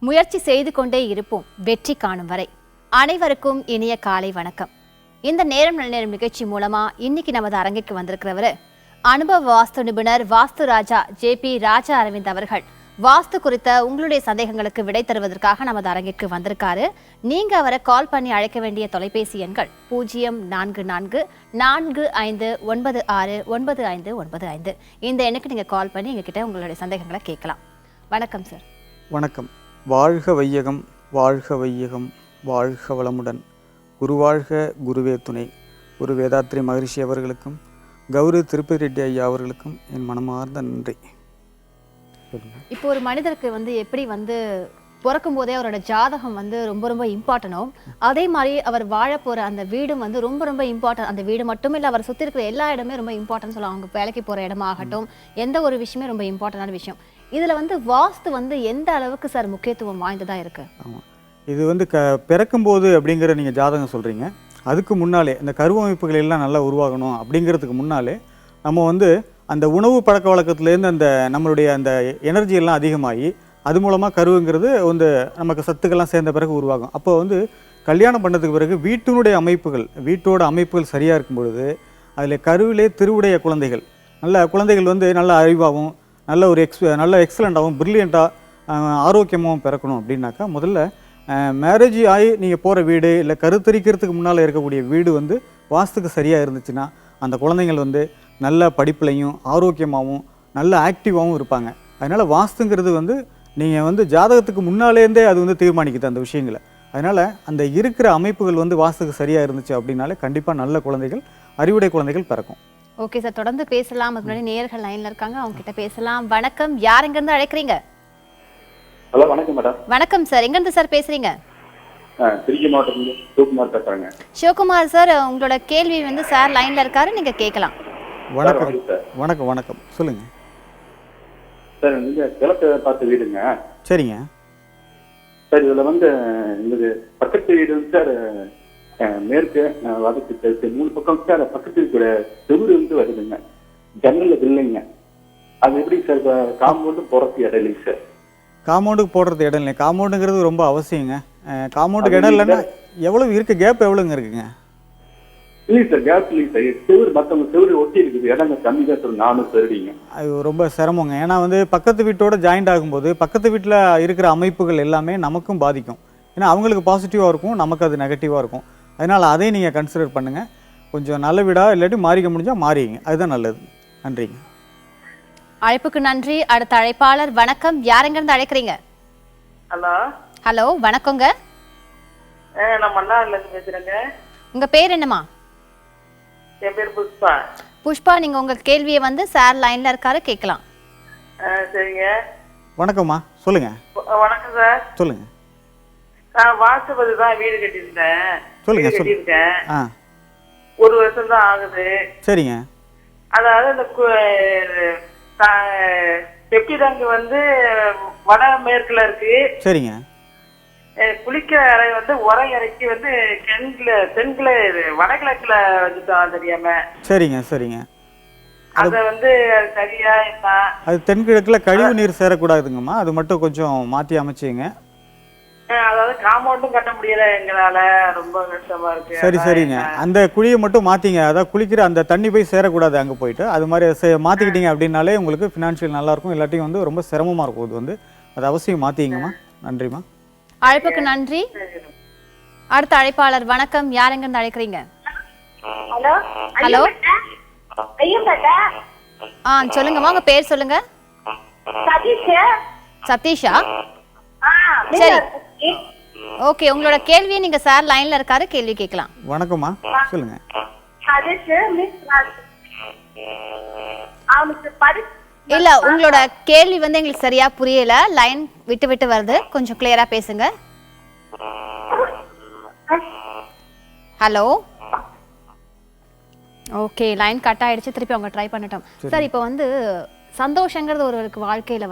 முயற்சி செய்து கொண்டே இருப்போம் வெற்றி காணும் வரை. அனைவருக்கும் இனிய காலை வணக்கம். இந்த நேரம் நல்ல நேரம் நிகழ்ச்சி மூலமா இன்னைக்கு நமது அரங்கிற்கு வந்திருக்கிறவர் அனுபவ வாஸ்து நிபுணர் வாஸ்து ராஜா ஜே.பி. ராஜா அரவிந்த் அவர்கள். வாஸ்து குறித்த உங்களுடைய சந்தேகங்களுக்கு விடை தருவதற்காக நமது அரங்கிற்கு வந்திருக்காரு. நீங்க அவரை கால் பண்ணி அழைக்க வேண்டிய தொலைபேசி எண்கள் 044445969595. இந்த எண்ணுக்கு நீங்க கால் பண்ணி எங்ககிட்ட உங்களுடைய சந்தேகங்களை கேட்கலாம். வணக்கம் சார். வணக்கம். வாழ்க வையகம், வாழ்க வையகம், வாழ்க வளமுடன். குருவாழ்க, குருவே துணை. குரு வேதாத்ரி மகரிஷி அவர்களுக்கும் கௌரி திருப்பதி ரெட்டி ஐயா அவர்களுக்கும் என் மனமார்ந்த நன்றி. இப்போ ஒரு மனிதருக்கு எப்படி பிறக்கும் போதே அவரோட ஜாதகம் ரொம்ப ரொம்ப இம்பார்ட்டனோ, அதே மாதிரி அவர் வாழ போற அந்த வீடும் ரொம்ப ரொம்ப இம்பார்ட்டன்ட். அந்த வீடு மட்டும் இல்லை, அவர் சுற்றி இருக்கிற எல்லா இடமே ரொம்ப இம்பார்ட்டன்ட் சொல்லலாம். அவங்க வேலைக்கு போற இடமாகட்டும், எந்த ஒரு விஷயமே ரொம்ப இம்பார்ட்டன்டான விஷயம். இதுல வாஸ்து எந்த அளவுக்கு சார் முக்கியத்துவம் வாய்ந்ததா இருக்கு? ஆமாம், இது பிறக்கும்போது அப்படிங்கிற நீங்கள் ஜாதகம் சொல்கிறீங்க. அதுக்கு முன்னாலே இந்த கருவமைப்புகள் எல்லாம் நல்லா உருவாகணும் அப்படிங்கிறதுக்கு முன்னாலே நம்ம அந்த உணவு பழக்க வழக்கத்துலேருந்து அந்த நம்மளுடைய அந்த எனர்ஜி எல்லாம் அதிகமாகி அது மூலமாக கருவுங்கிறது நமக்கு சத்துக்கள்லாம் சேர்ந்த பிறகு உருவாகும். அப்போ கல்யாணம் பண்ணதுக்கு பிறகு வீட்டோட அமைப்புகள் சரியாக இருக்கும் பொழுது அதில் கருவிலே திருவுடைய குழந்தைகள் நல்ல அறிவாகவும் நல்ல எக்ஸலண்ட்டாகவும் பிரில்லியண்ட்டாக ஆரோக்கியமாகவும் பிறக்கணும் அப்படின்னாக்கா முதல்ல மேரேஜ் ஆகி நீங்கள் போகிற வீடு இல்லை கருத்தரிக்கிறதுக்கு முன்னால் இருக்கக்கூடிய வீடு வாஸ்துக்கு சரியாக இருந்துச்சுன்னா அந்த குழந்தைங்கள் நல்ல படிப்புலையும் ஆரோக்கியமாகவும் நல்ல ஆக்டிவாகவும் இருப்பாங்க. அதனால் வாஸ்துங்கிறது நீங்கள் ஜாதகத்துக்கு முன்னாலேருந்தே அது தீர்மானிக்குது அந்த விஷயங்களை. அதனால் அந்த இருக்கிற அமைப்புகள் வாஸ்துக்கு சரியாக இருந்துச்சு அப்படின்னாலே கண்டிப்பாக நல்ல குழந்தைகள், அறிவுடை குழந்தைகள் பிறக்கும். ஓகே சார், தொடர்ந்து பேசலாம். அதுக்கு முன்னாடி நேயர்கள் லைன்ல இருக்காங்க, அவங்க கிட்ட பேசலாம். வணக்கம், யார் எங்க இருந்து அழைக்கிறீங்க? ஹலோ, வணக்கம் மேடம். வணக்கம் சார், எங்க இருந்து சார் பேசுறீங்க? திருச்சி மாவட்டத்துல சிவகுமார் பேசுறேங்க. சிவகுமார் சார், உங்களோட கேள்வி சார் லைன்ல இருக்காரு, நீங்க கேட்கலாம். வணக்கம் வணக்கம் வணக்கம், சொல்லுங்க சார். கிழக்கு பார்த்த வீடுங்க. சரிங்க சார், இதுல இந்த பக்கத்து வீடு சார் மேற்கு வடக்கு தெற்கு 3 பக்கம் சார் பக்கத்து வீட்டோட செவுரு வருதுங்க. ஜன்னல்ல இல்லைங்க. அது எப்படி சார் காம்பவுண்டு போறதுக்கு இடம் இல்லைங்க சார்? காம்பவுண்டுக்கு போடுறது இடம் இல்லை. காம்பவுண்டுங்கிறது ரொம்ப அவசியங்க. காம்பவுண்டுக்கு இடம் இல்லைன்னா எவ்வளவு இருக்கு, கேப் எவ்வளோங்க இருக்குங்க? இல்லை சார், கேப் இல்லை சார். செவுரு மற்றவங்க செவுரு ஒட்டி இருக்குது, இடங்க கம்மி தான் சார். 4 சரிங்க. அது ரொம்ப சிரமங்க. ஏன்னா பக்கத்து வீட்டோட ஜாயிண்ட் ஆகும்போது பக்கத்து வீட்டில் இருக்கிற அமைப்புகள் எல்லாமே நமக்கும் பாதிக்கும். ஏன்னா அவங்களுக்கு பாசிட்டிவாக இருக்கும், நமக்கு அது நெகட்டிவாக இருக்கும். அதனால் அதையும் நீங்கள் கன்சிடர் பண்ணுங்கள். கொஞ்சம் நல்ல வீடாக இல்லாட்டி மாறிக்க முடிஞ்சால் மாறிங்க, அதுதான் நல்லது. நன்றிங்க. அழைப்புக்கு நன்றி. அடுத்த அழைப்பாளர். வணக்கம், யார் எங்கிருந்து அழைக்கிறீங்க? ஹலோ. ஹலோ, வணக்கங்க. நான் மன்னார்ல இருந்து பேசுறேங்க. உங்க பேர் என்னம்மா? என் பேர் புஷ்பா. புஷ்பா, நீங்க உங்க கேள்வியை சார் லைன்ல இருக்காரு, கேட்கலாம். சரிங்க. வணக்கம்மா, சொல்லுங்க. வணக்கம் சார். சொல்லுங்க. நான் வாசப்படி தான் வீடு கட்டியிருந்தேன். சொல்லுங்க. கட்டியிருக்கேன். 1 வருஷம் தான் ஆகுது. சரிங்க. அதாவது அந்த எப்படி தாங்க வட மேற்குல இருக்கு. சரிங்க. குளிக்கிற அறை உரை இறக்கி தென்கிழ வடகிழக்குல வச்சுட்டோம் தெரியாம. சரிங்க சரிங்க. அத சரியா என்ன? அது தென்கிழக்குல கழிவு நீர் சேரக்கூடாதுங்கம்மா, அது மட்டும் கொஞ்சம் மாற்றி அமைச்சிங்க. அதாவது காம்பவுண்டும் கட்ட முடியல எங்களால, ரொம்ப கஷ்டமா இருக்கு. சரி சரிங்க, அந்த குழியை மட்டும் மாற்றிங்க. அதாவது குளிக்கிற அந்த தண்ணி போய் சேரக்கூடாது அங்கே போயிட்டு. அது மாதிரி மாற்றிக்கிட்டீங்க அப்படின்னாலே உங்களுக்கு ஃபினான்ஷியல் நல்லாயிருக்கும். இல்லாட்டியும் ரொம்ப சிரமமாக இருக்கும். அது அவசியம் மாற்றிங்கம்மா. நன்றிம்மா. அழைப்புக்கு நன்றி. அடுத்த அழைப்பாளர். வணக்கம், யார் எங்கிருந்து அழைக்கிறீங்க? ஹலோ. ஹலோ. சொல்லுங்கம்மா, உங்க பேர் சொல்லுங்க. சதீஷா? சரி, ஓகே. உங்களோட கேள்வியை நீங்க சார் லைன்ல இருக்காரு, கேள்வி கேட்கலாம். வணக்கம்மா, சொல்லுங்க. இல்ல, உங்களோட கேள்வி எங்களுக்கு சரியா புரியல. லைன் விட்டு விட்டு வருது, கொஞ்சம் கிளியரா பேசுங்க. ஹலோ. ஓகே, லைன் கட் ஆயிடுச்சு. திருப்பி அவங்க ட்ரை பண்ணட்டும். சார், இப்போ சந்தோஷங்கிறது ஒருவருக்கு வாழ்க்கையில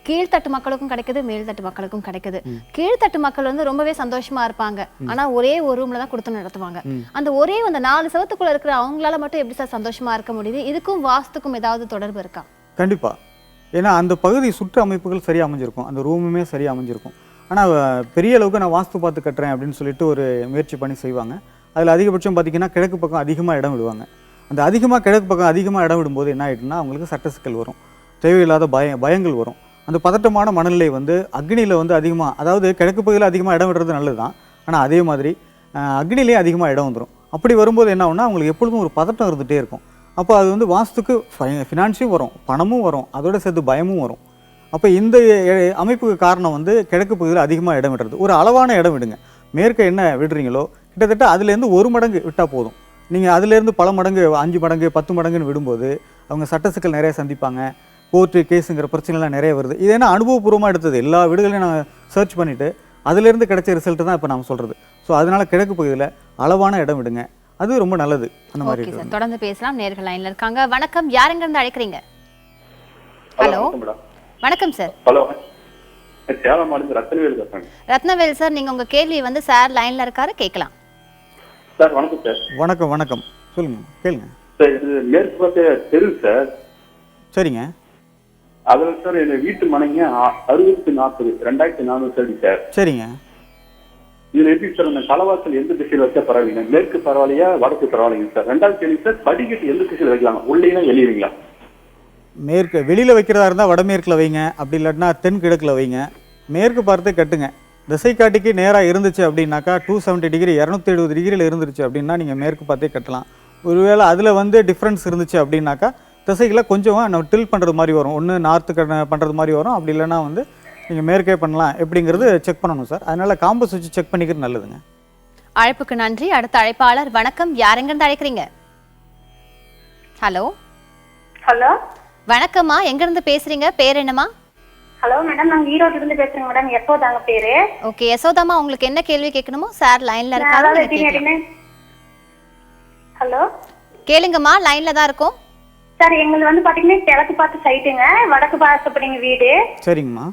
கீழ்த்தட்டு மக்களுக்கும் கிடைக்குது, மேல்தட்டு மக்களுக்கும் கிடைக்குது. கீழ்த்தட்டு மக்கள் ரொம்பவே சந்தோஷமா இருப்பாங்க. ஆனா ஒரே ஒரு ரூம்ல தான் கொடுத்து நடத்துவாங்க. அந்த ஒரே 4 செவத்துக்குள்ள இருக்கிற அவங்களால மட்டும் எப்படி சார் சந்தோஷமா இருக்க முடியுது? இதுக்கும் வாஸ்துக்கும் ஏதாவது தொடர்பு இருக்கா? கண்டிப்பா. ஏன்னா அந்த பகுதி சுற்று அமைப்புகள் சரியாக அமைஞ்சிருக்கும், அந்த ரூமுமே சரியாக அமைஞ்சிருக்கும். ஆனால் பெரிய அளவுக்கு நான் வாஸ்து பார்த்து கட்டுறேன் அப்படின்னு சொல்லிட்டு ஒரு முயற்சி பண்ணி செய்வாங்க. அதில் அதிகபட்சம் பார்த்திங்கன்னா கிழக்கு பக்கம் அதிகமாக இடம் விடுவாங்க. அந்த கிழக்கு பக்கம் அதிகமாக இடம் விடும்போது என்ன ஆகிடுன்னா அவங்களுக்கு சட்ட சிக்கல் வரும், தேவையில்லாத பயங்கள் வரும். அந்த பதட்டமான மனநிலை வந்து அக்னியில் வந்து அதிகமாக, அதாவது கிழக்கு பகுதியில் அதிகமாக இடம் விடுறது நல்லது தான், ஆனால் அதே மாதிரி அக்னிலேயே அதிகமாக இடம் வந்துடும். அப்படி வரும்போது என்ன ஆகும்னா அவங்களுக்கு எப்பொழுதும் ஒரு பதட்டம் இருந்துகிட்டே இருக்கும். அப்போ அது வந்து வாஸ்துக்கு ஃபினான்ஸும் வரும், பணமும் வரும், அதோட சேர்த்து பயமும் வரும். அப்போ இந்த அமைப்புக்கு காரணம் வந்து கிழக்கு பகுதியில் அதிகமாக இடம் விடுறது. ஒரு அளவான இடம் விடுங்க. மேற்க என்ன விடுறீங்களோ கிட்டத்தட்ட அதுலேருந்து 1 மடங்கு விட்டால் போதும். நீங்கள் அதுலேருந்து பல மடங்கு 5 மடங்கு 10 மடங்குன்னு விடும்போது அவங்க சட்ட சிக்கல் நிறைய சந்திப்பாங்க. கோர்ட்டு கேஸுங்கிற பிரச்சனைலாம் நிறைய வருது. இது என்ன அனுபவபூர்வமாக எடுத்தது, எல்லா வீடுகளையும் நான் சர்ச் பண்ணிவிட்டு அதுலேருந்து கிடைச்ச ரிசல்ட்டு தான் இப்போ நம்ம சொல்கிறது. ஸோ அதனால் கிழக்கு பகுதியில் அளவான இடம் விடுங்க, அது ரொம்ப நல்லது. அந்த மாதிரி தொடர்ந்து பேசலாம். நேர்கள் லைனில் இருக்காங்க. வணக்கம், யாருங்கிருந்து அழைக்கிறீங்க? ஹலோ, வணக்கம் சார். ஹலோ, சேலம் மாவட்டம் ரத்னவேல் பேசுறேன். ரத்னவேல் சார், நீங்க உங்க கேள்வி வந்து சார் லைன்ல இருக்காரு, கேட்கலாம். சார் வணக்கம் சார். வணக்கம் வணக்கம், சொல்லுங்க, கேளுங்க சார். இது மேற்கு பார்த்த தெரு சார். சரிங்க. அதில் சார் எங்கள் வீட்டு மனைங்க 6040 2400 சரி சார். சரிங்க. இதில் எப்படி சார் இந்த கலவாசல் எந்த திசையில் வச்சா பரவாயில்லைங்க? மேற்கு பரவாயில்லையா வடக்கு பரவாயில்லைங்க சார்? 2வது கேள்வி சார், படிக்கட்டு எந்த திசையில் வைக்கலாங்க, உள்ளேனா வெளியீங்களா? மேற்கு வெளியில் வைக்கிறதா இருந்தால் வடமேற்கில் வைங்க, அப்படி இல்லாட்டினா தென்கிழக்கில் வைங்க. மேற்கு பார்த்தே கட்டுங்க. திசை காட்டிக்கு நேராக இருந்துச்சு அப்படின்னாக்கா 270 டிகிரி 270 டிகிரியில் இருந்துருச்சு அப்படின்னா நீங்கள் மேற்கு பார்த்தே கட்டலாம். ஒருவேளை அதில் வந்து டிஃப்ரென்ஸ் இருந்துச்சு அப்படின்னாக்கா திசைகளை கொஞ்சம் நம்ம டில் பண்ணுறது மாதிரி வரும், ஒன்று நார்த்து பண்ணுறது மாதிரி வரும், அப்படி இல்லைன்னா வந்து நீங்கள் மேற்கே பண்ணலாம். எப்படிங்கிறது செக் பண்ணணும் சார். அதனால் காம்பஸ் வச்சு செக் பண்ணிக்கிறது நல்லதுங்க. அழைப்புக்கு நன்றி. அடுத்த அழைப்பாளர், வணக்கம், யாரெங்கிருந்து அழைக்கிறீங்க? ஹலோ. ஹலோ, வணக்கம்மா, எங்கிருந்து பேசுறீங்க? பேர் என்னம்மா? ஹலோ மேடம், நாங்க ஈரோட்ல இருந்து பேசுறோம் மேடம். யசோதாங்க பேரு. ஓகே யசோதாமா, உங்களுக்கு என்ன கேள்வி கேட்கணுமோ சார் லைன்ல இருக்காங்க. ஹலோ, கேளுங்கம்மா, லைன்ல தான் இருக்கோம். சார் எங்களுக்கு வந்து பாத்தீங்கன்னா கிழக்கு பார்த்து சைட்டுங்க, வடக்கு பார்த்து வீடு. சரிங்கம்மா.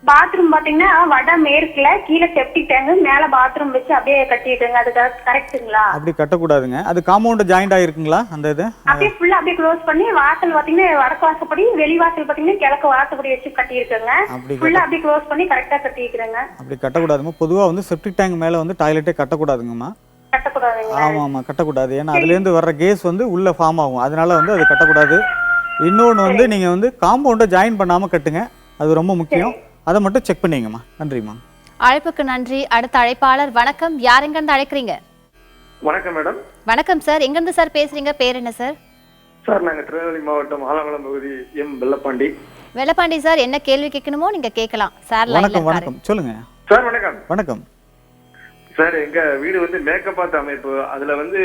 பாத்ரூம் பாத்தீங்கன்னா வட மேற்குல, கீழே செப்டிக் டேங்க், மேல பாத்ரூம் வச்சு அப்படியே கட்டிட்டுங்க. அது கரெக்ட்டுங்களா? அப்படி கட்டக்கூடாதுங்க, அது காம்பவுண்ட் ஜாயிண்ட் ஆயிருக்குங்களா? அந்த இது அப்படியே ஃபுல்லா அப்படியே க்ளோஸ் பண்ணி வாசல் பாத்தீங்கன்னா வடக்கு வாசப்படி, வெளி வாசல் பாத்தீங்கன்னா கிழக்கு வாசப்படி வச்சு கட்டி இருக்குங்க. ஃபுல்லா அப்படியே க்ளோஸ் பண்ணி கரெக்டா கட்டி இருக்கிறேங்க. அப்படி கட்டக்கூடாதுங்க. பொதுவா வந்து செப்டிக் டேங்க் மேல வந்து டாய்லெட்டே கட்டக்கூடாதுங்கம்மா. ஆமா கட்டக்கூடாது. ஏன்னா அதுலேருந்து வர்ற கேஸ் வந்து உள்ள ஃபார்ம் ஆகும், அதனால வந்து அது கட்டக்கூடாது. இன்னொன்று வந்து நீங்கள் வந்து காம்பவுண்டை ஜாயின் பண்ணாமல் கட்டுங்க, அது ரொம்ப முக்கியம். அதை மட்டும் செக் பண்ணிங்கம்மா. நன்றிம்மா. அழைப்புக்கு நன்றி. அடுத்த அழைப்பாளர், வணக்கம், யார் எங்கிருந்து அழைக்கிறீங்க? வணக்கம் மேடம். வணக்கம் சார், எங்கிருந்து சார் பேசுறீங்க? பேர் என்ன சார்? சார் நாங்கள் திருநெல்வேலி மாவட்டம் ஆலங்குளம் பகுதி எம் வெள்ளப்பாண்டி. வெள்ளப்பாண்டி சார், என்ன கேள்வி கேட்கணுமோ நீங்க கேட்கலாம் சார். வணக்கம் வணக்கம், சொல்லுங்க சார். வணக்கம் வணக்கம் சார். எங்க வீடு வந்து மேற்க பார்த்த அமைப்பு. அதுல வந்து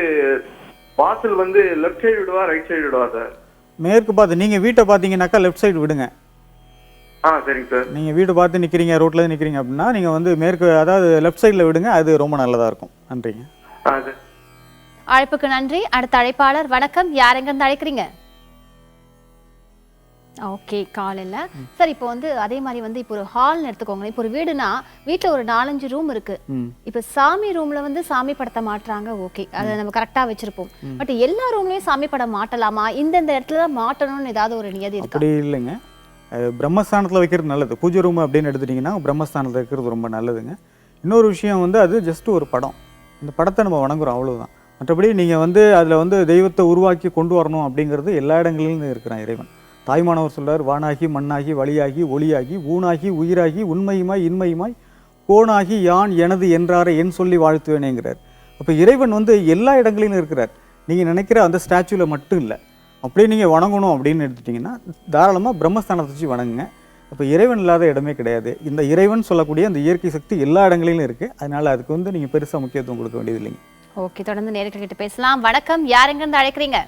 வாசல் வந்து லெஃப்ட் சைடு விடுவா, ரைட் சைடு விடுவா சார்? மேற்கு பார்த்து. நீங்க வீட்டை பார்த்தீங்கன்னாக்கா லெஃப்ட் சைடு விடுங்க. சரிங்க சார். நீங்க வீடு பார்த்து நிக்கிறீங்க, ரோட்ல நிக்கிறீங்க அப்படின்னா நீங்க வந்து மேற்கு, அதாவது லெஃப்ட் சைடுல விடுங்க, அது ரொம்ப நல்லதா இருக்கும். நன்றிங்க. அழைப்புக்கு நன்றி. அடுத்த அழைப்பாளர், வணக்கம், யார் எங்கிருந்து அழைக்கிறீங்க? ஓகே, கால் இல்லை சார். இப்போ வந்து அதே மாதிரி வந்து இப்போ ஒரு ஹால்னு எடுத்துக்கோங்க. இப்போ ஒரு வீடுனா வீட்டில் ஒரு 4-5 ரூம் இருக்கு. இப்போ சாமி ரூம்ல வந்து சாமி படத்தை மாட்டுறாங்க, ஓகே, அதை நம்ம கரெக்டா வச்சிருப்போம். பட் எல்லா ரூம்லயும் சாமி படம் மாட்டலாமா? இந்தந்த இடத்துல தான் மாட்டணும்னு ஏதாவது ஒரு நியதி இருக்கு? அப்படி இல்லைங்க, பிரம்மஸ்தானத்தில் வைக்கிறது நல்லது. பூஜை ரூம் அப்படின்னு எடுத்துட்டிங்கன்னா பிரம்மஸ்தானத்தில் வைக்கிறது ரொம்ப நல்லதுங்க. இன்னொரு விஷயம் வந்து அது ஜஸ்ட் ஒரு படம், இந்த படத்தை நம்ம வணங்குறோம், அவ்வளோதான். மற்றபடி நீங்கள் வந்து அதில் வந்து தெய்வத்தை உருவாக்கி கொண்டு வரணும் அப்படிங்கிறது எல்லா இடங்களிலும் இருக்கிறான் இறைவன். தாய்மானவர் சொல்றார், வானாகி மண்ணாகி வழியாகி ஒளியாகி ஊனாகி உயிராகி உண்மையுமாய் இன்மையுமாய் கோனாகி யான் எனது என்றாரை என் சொல்லி வாழ்த்துவேனேங்கிறார். அப்போ இறைவன் வந்து எல்லா இடங்களிலும் இருக்கிறார். நீங்கள் நினைக்கிற அந்த ஸ்டாச்சுவில் மட்டும் இல்லை. அப்படியே நீங்கள் வணங்கணும் அப்படின்னு எடுத்துட்டிங்கன்னா தாராளமாக பிரம்மஸ்தானத்தை வச்சு வணங்குங்க. அப்போ இறைவன் இல்லாத இடமே கிடையாது. இந்த இறைவன் சொல்லக்கூடிய அந்த இயற்கை சக்தி எல்லா இடங்களிலும் இருக்குது. அதனால் அதுக்கு வந்து நீங்கள் பெருசாக முக்கியத்துவம் கொடுக்க வேண்டியது இல்லைங்க. ஓகே, தொடர்ந்து நேரத்தில் கிட்ட பேசலாம். வணக்கம், யார் எங்கிருந்து அழைக்கிறீங்க?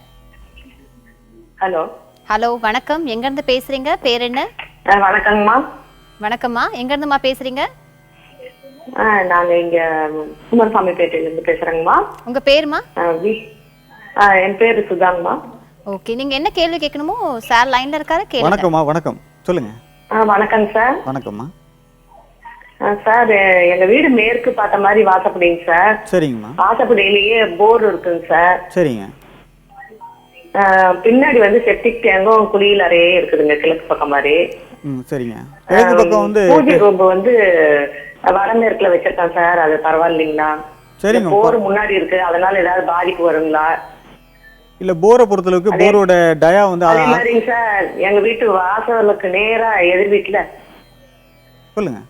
ஹலோ. ஹலோ, வணக்கம், எங்கிருந்து பேசுறீங்க? பேர் என்ன? வணக்கங்கம்மா. வணக்கம்மா, எங்கிருந்துமா பேசுறீங்க? நாங்க இங்க குமாரசாமி பேட்டையில இருந்து பேசுறேங்கம்மா. உங்க பேருமா? என் பேரு சுதாங்கம்மா. ஓகே, நீங்க என்ன கேள்வி கேட்கணுமோ சார் லைன்ல இருக்காரு, கேளுங்க. வணக்கம்மா. வணக்கம், சொல்லுங்க. வணக்கங்க சார். வணக்கம்மா. சார் எங்க வீடு மேற்கு பார்த்த மாதிரி வாசப்படிங்க சார். சரிங்கம்மா. வாசப்படியிலேயே போர் இருக்குங்க சார். சரிங்க. பின்னாடி வந்து செப்டிக் டேங்கும் குளியல் அறையே இருக்குதுங்க, கிழக்கு பக்கம் மாதிரி. சரிங்க. கிழக்கு பக்கம் வந்து பூஜை ரூம் வந்து வடமேற்குல வச்சிருக்கேன் சார். அது பரவாயில்லைங்களா? சரிங்க. போர் முன்னாடி இருக்கு, அதனால ஏதாவது பாதிப்பு வருங்களா? இல்ல போரை பொறுத்தளவுக்கு போரோட டயா வந்து அதே மாதிரிங்க சார், எங்க வீட்டு வாசலுக்கு நேரா எதிர் வீட்டுல சொல்லுங்க.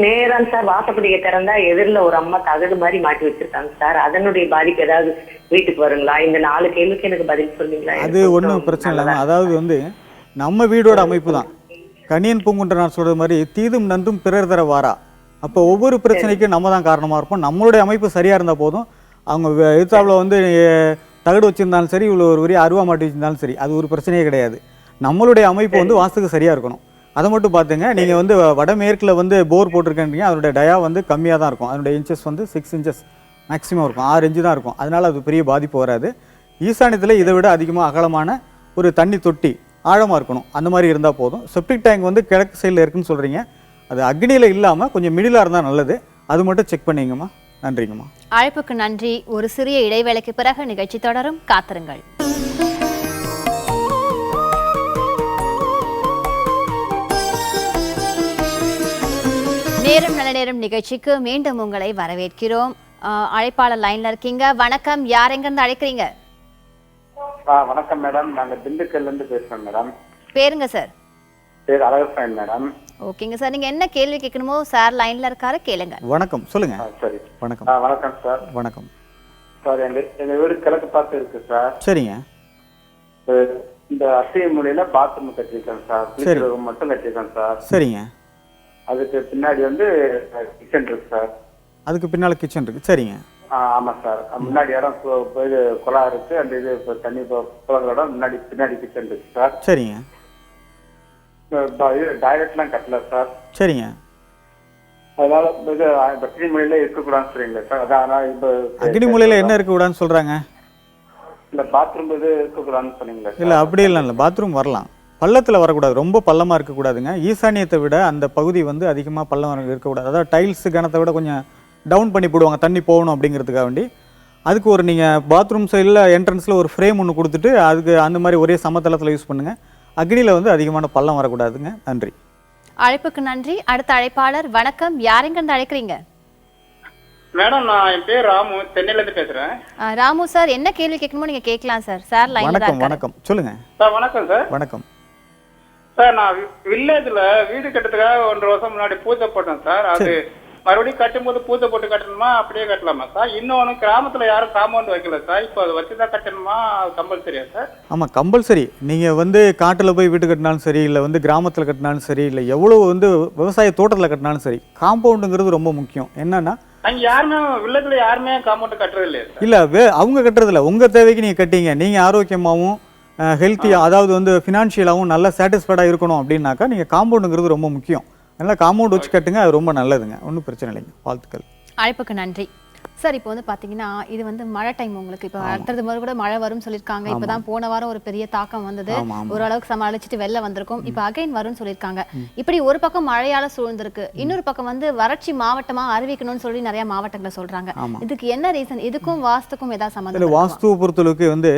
நேரம் சார் வாசப்படியை திறந்தா எதிரில ஒரு அம்மா தகடு மாதிரி மாட்டி வச்சிருக்காங்க சார். அதனுடைய பாதிப்பு ஏதாவது வீட்டுக்கு வருங்களா? இந்த 4 கேள்விக்கு எனக்கு பதில் சொல்லுங்களா? அது ஒன்றும் பிரச்சனை இல்லை. அதாவது வந்து நம்ம வீடோட அமைப்பு தான். கணியன் பூங்குன்றனார் சொல்றது மாதிரி தீதும் நன்றும் பிறர் தர வாரா. அப்போ ஒவ்வொரு பிரச்சனைக்கும் நம்ம தான் காரணமாக இருப்போம். நம்மளுடைய அமைப்பு சரியாக இருந்தால் போதும். அவங்க எதிர்த்தாப்புல வந்து தகடு வச்சிருந்தாலும் சரி, இவ்வளோ ஒரு வரி அருவா மாட்டி வச்சிருந்தாலும் சரி, அது ஒரு பிரச்சனையே கிடையாது. நம்மளுடைய அமைப்பு வந்து வாஸ்துக்கு சரியாக இருக்கணும். அதை மட்டும் பார்த்துங்க. நீங்கள் வந்து வடமேற்கில் வந்து போர் போட்டிருக்கீங்க, அதனுடைய டயா வந்து கம்மியாக தான் இருக்கும். அதனுடைய இன்ச்சஸ் வந்து 6 இன்ச்சஸ் மேக்ஸிமம் இருக்கும், 6 இன்ச்சு தான் இருக்கும். அதனால் அது பெரிய பாதிப்பு வராது. ஈசானியத்தில் இதை விட அதிகமாக அகலமான ஒரு தண்ணி தொட்டி ஆழமாக இருக்கணும். அந்த மாதிரி இருந்தால் போதும். செப்டிக் டேங்க் வந்து கிழக்கு சைடில் இருக்குன்னு சொல்கிறீங்க. அது அக்னியில் இல்லாமல் கொஞ்சம் மிடிலாக இருந்தால் நல்லது. அது மட்டும் செக் பண்ணிங்கம்மா. நன்றிங்கம்மா. அழைப்புக்கு நன்றி. ஒரு சிறிய இடைவேளைக்கு பிறகு நிகழ்ச்சி தொடரும், காத்திருங்கள். நேரம் நல்ல நேரம் நிகழ்ச்சிக்கு மீண்டும் உங்களை வரவேற்கிறோம். அழைப்பாளர் லைன்ல இருக்கீங்க. வணக்கம், யார் எங்கிருந்து அழைக்கிறீங்க? வணக்கம் மேடம், நாங்க திண்டுக்கல்ல இருந்து பேசுறோம் மேடம். பேருங்க சார்? பேர் அழகப்பன் மேடம். ஓகேங்க சார், நீங்க என்ன கேள்வி கேட்கணுமோ சார் லைன்ல இருக்காரு, கேளுங்க. வணக்கம், சொல்லுங்க. சரி, வணக்கம். வணக்கம் சார். வணக்கம் சார், எங்க வீடு கிழக்கு பார்த்து இருக்கு சார். சரிங்க. இந்த அசைய முறையில பாத்ரூம் கட்டிருக்கேன் சார். வீட்டு ரூம் மட்டும் கட்டிருக்கேன் சார். சரிங்க. அதுக்கு பின்னாடி வந்து கிச்சன் இருக்கு சார். அதுக்கு பின்னால கிச்சன் இருக்கு. சரிங்க. ஆமா சார். முன்னாடி இடம் இது குழா இருக்கு. அந்த இது தண்ணி குளங்களோட முன்னாடி பின்னாடி கிச்சன் இருக்கு சார். சரிங்க. டாய்லெட்லாம் கட்டல சார். சரிங்க. அதனால இது அக்னி மூலையில இருக்கக்கூடாதுன்னு சொல்றீங்களா சார்? அதான் இப்போ அக்னி மூலையில என்ன இருக்கக்கூடாதுன்னு சொல்றாங்க? இல்ல பாத்ரூம் இது இருக்கக்கூடாதுன்னு சொன்னீங்களா? இல்ல அப்படி இல்லை, பாத்ரூம் வரலாம், பள்ளத்தில் வரக்கூடாது, ரொம்ப பள்ளமாக இருக்கக்கூடாதுங்க. ஈசானியத்தை விட அந்த பகுதி வந்து அதிகமாக பள்ளம் இருக்கக்கூடாது. அதாவது டைல்ஸு கணத்தை விட கொஞ்சம் டவுன் பண்ணி போடுவாங்க தண்ணி போகணும் அப்படிங்கிறதுக்காக வேண்டி. அதுக்கு ஒரு நீங்கள் பாத்ரூம் சைடில் என்ட்ரன்ஸில் ஒரு ஃப்ரேம் ஒன்று கொடுத்துட்டு அதுக்கு அந்த மாதிரி ஒரே சமதளத்தில் யூஸ் பண்ணுங்கள். அக்னியில் வந்து அதிகமான பள்ளம் வரக்கூடாதுங்க. நன்றி. அழைப்புக்கு நன்றி. அடுத்த அழைப்பாளர், வணக்கம், யார் எங்கிருந்து அழைக்கிறீங்க? மேடம், நான் என் பேர் ராமு, சென்னையில இருந்து பேசுறேன். ராமு சார், என்ன கேள்வி கேட்கணுமோ நீங்க கேட்கலாம் சார். சார் லைன்ல தான் வணக்கம். இருக்காரு. வணக்கம், சொல்லுங்க சார். வணக்கம் சார். வணக்கம் சார், நான் வில்லேஜ்ல வீடு கட்டுறதுக்காக 1 வருஷம் முன்னாடி பூஜை போட்டேன் சார். அது மறுபடியும் கட்டும்போது பூஜை போட்டு கட்டணுமா அப்படியே கட்டலாமா சார்? இன்னொன்னு, கிராமத்துல யாரும் காம்பவுண்ட் வைக்கல சார். இப்போ அது வச்சுதான் கட்டணுமா? கம்பல்சரியா சார்? ஆமாம், கம்பல்சரி. நீங்கள் வந்து காட்டில் போய் வீடு கட்டினாலும் சரி, இல்லை வந்து கிராமத்தில் கட்டினாலும் சரி, இல்லை எவ்வளோ வந்து விவசாய தோட்டத்தில் கட்டினாலும் சரி, காம்பவுண்டுங்கிறது ரொம்ப முக்கியம். என்னன்னா அங்க யாருமே வில்லேஜ்ல யாருமே காம்பவுண்ட் கட்டுறது இல்லையா சார்? இல்லை, அவங்க கட்டுறதில்ல. உங்கள் தேவைக்கு நீங்கள் கட்டிங்க. நீங்கள் ஆரோக்கியமாகவும் ஹெல்த்தியாக, அதாவது வந்து ஃபினான்ஷியலாகவும் நல்லா சாட்டிஸ்ஃபைடாக இருக்கணும் அப்படின்னாக்கா நீங்கள் காம்பவுண்டுங்கிறது ரொம்ப முக்கியம். அதனால் காம்பவுண்ட் வச்சு கட்டுங்க, அது ரொம்ப நல்லதுங்க. ஒன்றும் பிரச்சனை இல்லைங்க. வாழ்த்துக்கள். அழைப்புக்கு நன்றி சார். இப்போ வந்து பார்த்தீங்கன்னா இது வந்து மழை டைம். உங்களுக்கு இப்போ அடுத்தது மாதிரி கூட மழை வரும்னு சொல்லியிருக்காங்க. இப்போ தான் போன வாரம் ஒரு பெரிய தாக்கம் வந்தது, ஓரளவுக்கு சமாளிச்சுட்டு வெளில வந்திருக்கும். இப்போ அகைன் வரும்னு சொல்லியிருக்காங்க. இப்படி ஒரு பக்கம் மழையால சூழ்ந்திருக்கு, இன்னொரு பக்கம் வந்து வறட்சி மாவட்டமா அறிவிக்கணும்னு சொல்லி நிறைய மாவட்டங்களை சொல்றாங்க. இதுக்கு என்ன ரீசன்? இதுக்கும் வாஸ்துக்கும் ஏதாவது சம்மந்தம்? வாஸ்துவை பொறுத்தளவுக்கு வந்து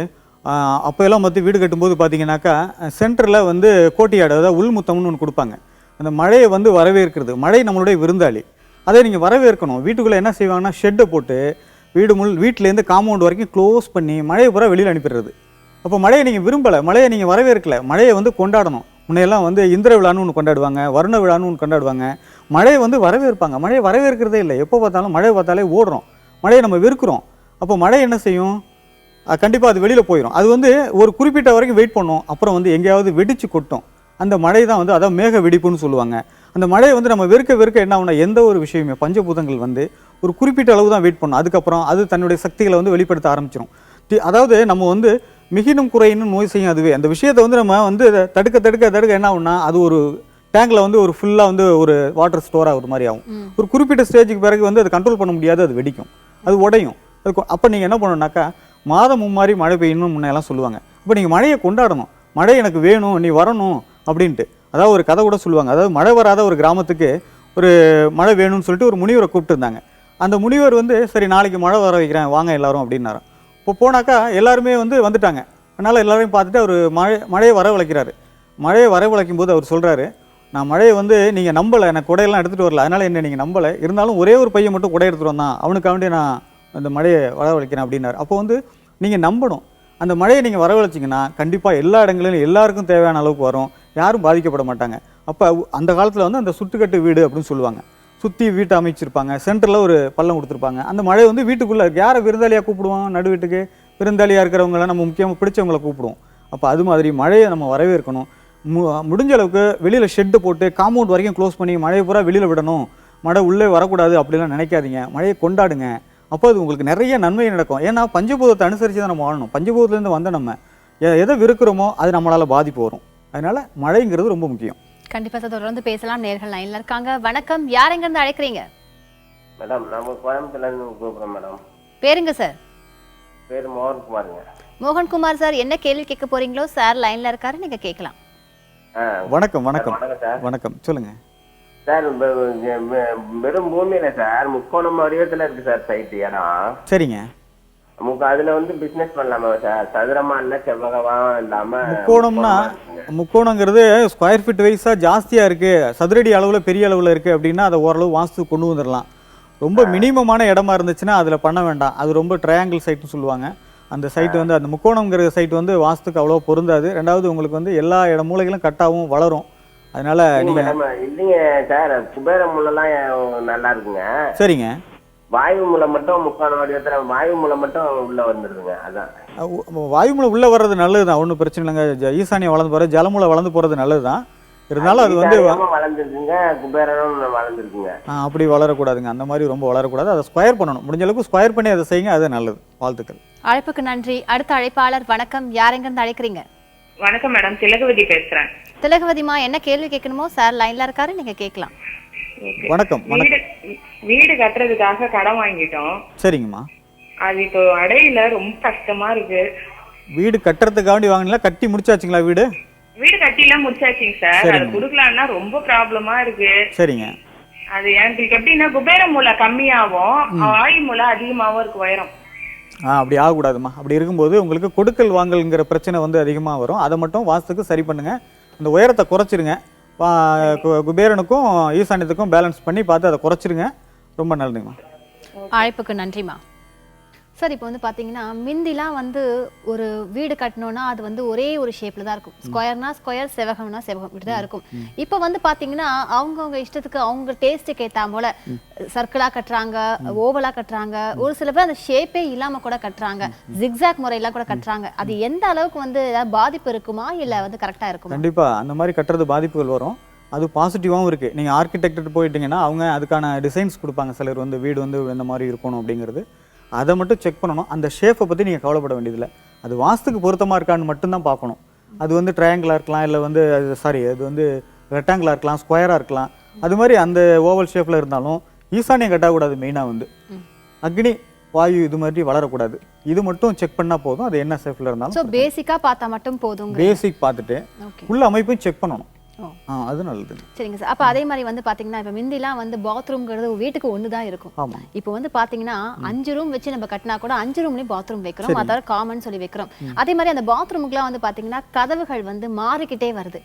அப்போ எல்லாம் வந்து வீடு கட்டும்போது பார்த்தீங்கன்னாக்கா சென்டரில் வந்து கோட்டியாடு, அதாவது உள்முத்தம்னு ஒன்று கொடுப்பாங்க. அந்த மழையை வந்து வரவேற்கிறது. மழை நம்மளுடைய விருந்தாளி, அதை நீங்கள் வரவேற்கணும். வீட்டுக்குள்ளே என்ன செய்வாங்கன்னா ஷெட்டை போட்டு வீட்டிலேருந்து காம்பவுண்ட் வரைக்கும் க்ளோஸ் பண்ணி மழையை பூரா வெளியில் அனுப்பிடுறது. அப்போ மழையை நீங்கள் விரும்பலை, மழையை நீங்கள் வரவேற்கலை. மழையை வந்து கொண்டாடணும். முன்னையெல்லாம் வந்து இந்திர விழான்னு ஒன்று கொண்டாடுவாங்க, வருண விழான்னு ஒன்று கொண்டாடுவாங்க. மழையை வந்து வரவேற்பாங்க. மழையை வரவேற்கிறதே இல்லை. எப்போ பார்த்தாலும் மழையை பார்த்தாலே ஓடுறோம், மழையை நம்ம வெறுக்கிறோம். அப்போ மழை என்ன செய்யும்? கண்டிப்பாக அது வெளியில் போயிடும். அது வந்து ஒரு குறிப்பிட்ட வரைக்கும் வெயிட் பண்ணும், அப்புறம் வந்து எங்கேயாவது வெடிச்சு கொட்டும். அந்த மழை தான் வந்து அதான் மேக வெடிப்புன்னு சொல்லுவாங்க. அந்த மழையை வந்து நம்ம வெறுக்க என்ன ஆகுனா, எந்த ஒரு விஷயமே பஞ்சபூதங்கள் வந்து ஒரு குறிப்பிட்ட அளவு தான் வெயிட் பண்ணும். அதுக்கப்புறம் அது தன்னுடைய சக்திகளை வந்து வெளிப்படுத்த ஆரம்பிச்சிடும். அதாவது நம்ம வந்து மிகினும் குறையினும் நோய் செய்யும். அதுவே அந்த விஷயத்தை வந்து நம்ம வந்து தடுக்க என்ன ஆகும்னா, அது ஒரு டேங்கில் வந்து ஒரு ஃபுல்லாக வந்து ஒரு வாட்டர் ஸ்டோர் ஆகுற மாதிரி ஆகும். ஒரு குறிப்பிட்ட ஸ்டேஜுக்கு பிறகு வந்து அது கண்ட்ரோல் பண்ண முடியாது, அது வெடிக்கும், அது உடையும். அப்போ நீங்கள் என்ன பண்ணணும்னாக்கா, மாதம் மும்மாரி மழை பெய்யணும்னு முன்னெல்லாம் சொல்லுவாங்க. அப்போ நீங்கள் மழையை கொண்டாடணும். மழை எனக்கு வேணும், நீ வரணும் அப்படின்ட்டு. அதாவது ஒரு கதை கூட சொல்லுவாங்க. அதாவது மழை வராத ஒரு கிராமத்துக்கு ஒரு மழை வேணும்னு சொல்லிட்டு ஒரு முனிவரை கூப்பிட்டுருந்தாங்க. அந்த முனிவர் வந்து சரி நாளைக்கு மழை வர வைக்கிறேன் வாங்க எல்லாரும் அப்படின்னாராம். இப்போ போனாக்கா எல்லாருமே வந்துட்டாங்க. அதனால் எல்லாரையும் பார்த்துட்டு அவர் மழையை வரவழைக்கிறாரு. மழையை வரவழைக்கும் போது அவர் சொல்கிறாரு, நான் மழையை நீங்கள் நம்பலை, எனக்கு குடையெல்லாம் எடுத்துகிட்டு வரல, அதனால் என்ன நீங்கள் நம்பலை, இருந்தாலும் ஒரே ஒரு பையன் மட்டும் குடை எடுத்துகிட்டு வந்தான், அவனுக்காண்டி நான் அந்த மழையை வரவழைக்கிறேன் அப்படின்னாரு. அப்போ நீங்கள் நம்பணும். அந்த மழையை நீங்கள் வரவழைச்சிங்கன்னா கண்டிப்பாக எல்லா இடங்களிலும் எல்லாருக்கும் தேவையான அளவுக்கு வரும், யாரும் பாதிக்கப்பட மாட்டாங்க. அப்போ அந்த காலத்தில் அந்த சுட்டுக்கட்டு வீடு அப்படின்னு சொல்லுவாங்க. சுற்றி வீட்டை அமைச்சிருப்பாங்க, சென்டரில் ஒரு பள்ளம் கொடுத்துருப்பாங்க. அந்த மழை வீட்டுக்குள்ளே யாரை விருந்தாளியாக கூப்பிடுவோம், நடு வீட்டுக்கு விருந்தாளியாக இருக்கிறவங்கள நம்ம முக்கியமாக பிடிச்சவங்களை கூப்பிடுவோம். அப்போ அது மாதிரி மழையை நம்ம வரவேற்கணும். முடிஞ்ச அளவுக்கு வெளியில் ஷெட்டு போட்டு காம்பவுண்ட் வரைக்கும் க்ளோஸ் பண்ணி மழையை பூரா வெளியில் விடணும், மழை உள்ளே வரக்கூடாது அப்படிலாம் நினைக்காதீங்க. மழையை கொண்டாடுங்க. அப்போ அது உங்களுக்கு நிறைய நன்மை நடக்கும். ஏன்னா பஞ்சபூதத்தை அனுசரித்து தான் நம்ம வாழணும். பஞ்சபூதத்துலேருந்து நம்ம எதை விருக்கிறோமோ அது நம்மளால் பாதிப்பு வரும். அதனால் மழைங்கிறது ரொம்ப முக்கியம். கண்டிப்பா சார், தொடர்ந்து பேசலாம். நேர்கள் லைன்ல இருக்காங்க. வணக்கம், யார் எங்க இருந்து அழைக்கிறீங்க? மேடம், நம்ம கோயம்புத்தூர்ல இருந்து கூப்பிடுறோம் மேடம். பேருங்க சார்? பேரு மோகன்குமாருங்க. மோகன்குமார் சார், என்ன கேள்வி கேட்க போறீங்களோ சார் லைன்ல இருக்காரு, நீங்க கேட்கலாம். வணக்கம் வணக்கம் வணக்கம், சொல்லுங்க சார். வெறும் பூமியில சார் முக்கோணம் வடிவத்துல இருக்கு சார் சைட்டு இடம். சரிங்க. அதுல பிசினஸ் பண்ணலாமா சார்? சதுரமா இல்ல செவ்வகமா இல்லாம? முக்கோணம்னா, முக்கோணங்கிறது ஸ்கொயர் ஃபீட் வைஸா ஜாஸ்தியா இருக்கு, சதுரடி அளவுல பெரிய அளவுல இருக்கு அப்படின்னா அதை ஓரளவு வாஸ்து கொண்டு வந்துடலாம். ரொம்ப மினிமமான இடமா இருந்துச்சுன்னா அதுல பண்ண வேண்டாம். அது ரொம்ப ட்ரையாங்கிள் சைட்னு சொல்லுவாங்க. அந்த சைட்டு அந்த முக்கோணம்ங்கிற சைட்டு வாஸ்துக்கு அவ்வளோ பொருந்தாது. ரெண்டாவது உங்களுக்கு எல்லா மூலைகளும் கட்டாவும் வளரும். அதனால நீங்க இல்லைங்க சார், குபேர முல்லாம் நல்லா இருக்குங்க. சரிங்க. வாயு மூலம் மட்டும் முக்கான வடிவத்துல வாயு மூலம் மட்டும் உள்ள வந்துருதுங்க. அதான் வாயு மூலம் உள்ள வர்றது நல்லதுதான், ஒன்றும் பிரச்சனை இல்லைங்க. ஈசானியம் வளர்ந்து போறது, ஜலமூலம் வளர்ந்து போறது நல்லதுதான். இருந்தாலும் அது வளர்ந்துருக்குங்க, குபேரனும் வளர்ந்துருக்குங்க. அப்படி வளரக்கூடாதுங்க. அந்த மாதிரி ரொம்ப வளரக்கூடாது. அதை ஸ்கொயர் பண்ணணும். முடிஞ்ச அளவுக்கு ஸ்கொயர் பண்ணி அதை செய்யுங்க, அது நல்லது. வாழ்த்துக்கள். அழைப்புக்கு நன்றி. அடுத்த அழைப்பாளர். வணக்கம், யார் எங்க இருந்து அழைக்கிறீங்க? வணக்கம் மேடம், திலகவதி பேசுறேன். திலகவதிமா, என்ன கேள்வி கேட்கணுமோ சார் லைன்ல இருக்காரு, நீங்க கேட்கலாம். வணக்கம். வீடு கட்டுறதுக்காக கடன் வாங்கிட்டோம். சரிங்கம்மா. அது இப்போ அடையில ரொம்ப கஷ்டமா இருக்கு. வீடு கட்டுறதுக்காண்டி வாங்கினா கட்டி முடிச்சாச்சுங்களா? வீடு கட்டிலாம் முடிச்சாச்சுங்க சார். அது குடுக்கலாம்னா ரொம்ப ப்ராப்ளமா இருக்கு. சரிங்க. அது எனக்கு எப்படின்னா குபேர மூலை கம்மியாவும் ஆயு மூலை அதிகமாவும் இருக்கு உயரம். அப்படி ஆகக்கூடாதுமா. அப்படி இருக்கும்போது உங்களுக்கு கொடுக்கல் வாங்கல்ங்கிற பிரச்சனை அதிகமாக வரும். அதை மட்டும் வாஸ்துக்கு சரி பண்ணுங்க. அந்த உயரத்தை குறைச்சிருங்க. குபேரனுக்கும் ஈசானியத்துக்கும் பேலன்ஸ் பண்ணி பார்த்து அதை குறைச்சிருங்க. ரொம்ப நல்லதுங்கம்மா. அழைப்புக்கு நன்றிம்மா. சார், இப்போ பார்த்தீங்கன்னா மிந்திலாம் ஒரு வீடு கட்டணும்னா அது ஒரே ஒரு ஷேப்ல தான் இருக்கும். ஸ்கொயர்னா ஸ்கொயர், செவகம்னா செவகம், இப்படி தான் இருக்கும். இப்போ பார்த்தீங்கன்னா அவங்கவுங்க இஷ்டத்துக்கு அவங்க டேஸ்ட்டுக்கு ஏற்றா போல சர்க்கிளா கட்டுறாங்க, ஓவலா கட்டுறாங்க, ஒரு சில பேர் அந்த ஷேப்பே இல்லாம கூட கட்டுறாங்க, ஜிக்ஸாக் முறையெல்லாம் கூட கட்டுறாங்க. அது எந்த அளவுக்கு ஏதாவது பாதிப்பு இருக்குமா இல்லை கரெக்டா இருக்குமா? கண்டிப்பா அந்த மாதிரி கட்டுறது பாதிப்புகள் வரும். அது பாசிட்டிவாகவும் இருக்குது. நீங்கள் ஆர்கிடெக்ட் போயிட்டீங்கன்னா அவங்க அதுக்கான டிசைன்ஸ் கொடுப்பாங்க. சிலர் வீடு இந்த மாதிரி இருக்கணும் அப்படிங்கிறது, அதை மட்டும் செக் பண்ணணும். அந்த ஷேப்பை பற்றி நீங்கள் கவலைப்பட வேண்டியதில்லை. அது வாஸ்துக்கு பொருத்தமாக இருக்கான்னு மட்டும்தான் பார்க்கணும். அது ட்ரையாங்கிளாக இருக்கலாம், இல்லை அது ரெக்டாங்கிளாக இருக்கலாம், ஸ்கொயராக இருக்கலாம். அது மாதிரி அந்த ஓவல் ஷேப்பில் இருந்தாலும் ஈசானியம் கட்டக்கூடாது. மெயினாக அக்னி வாயு இது மாதிரி வளரக்கூடாது. இது மட்டும் செக் பண்ணால் போதும். அது என்ன ஷேப்பில் இருந்தாலும் பேசிக்காக பார்த்தா மட்டும் போதும். பேசிக் பார்த்துட்டு உள்ள அமைப்பையும் செக் பண்ணணும். அது நல்லது. சரிங்க சார். அப்ப அதே மாதிரி பாத்தீங்கன்னா இப்ப மிந்திலாம் பாத்ரூம்ங்கிறது வீட்டுக்கு ஒண்ணுதான் இருக்கும். இப்போ பாத்தீங்கன்னா 5 ரூம் வச்சு நம்ம கட்டினா கூட 5 ரூம்லயும் பாத்ரூம் வைக்கிறோம், அதாவது காமன் சொல்லி வைக்கிறோம். அதே மாதிரி அந்த பாத்ரூமுக்குலாம் பாத்தீங்கன்னா கதவுகள் மாறிக்கிட்டே வருது.